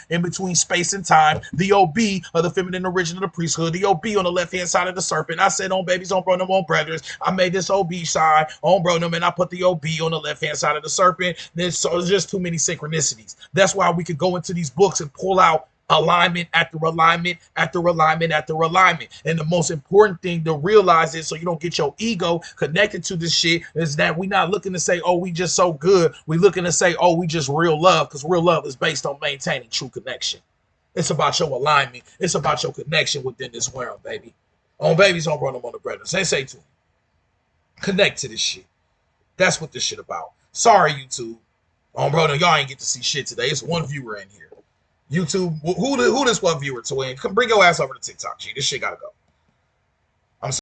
in between space and time, the OB of the feminine origin of the priesthood, the OB on the left-hand side of the serpent. I said on babies, on bro, no more brothers. I made this OB side on bro, no man. I put the OB on the left-hand side of the serpent. There's just too many synchronicities. That's why we could go into these books and pull out Alignment after alignment after alignment after alignment. And the most important thing to realize is so you don't get your ego connected to this shit is that we not looking to say, oh, we just so good. We looking to say, oh, we just real love, because real love is based on maintaining true connection. It's about your alignment. It's about your connection within this world, baby. On babies, on run them on the bread. Say to them. Connect to this shit. That's what this shit about. Sorry, YouTube. Brother, y'all ain't get to see shit today. It's one viewer in here. YouTube, who this one viewer to win? Come bring your ass over to TikTok, G. This shit gotta go.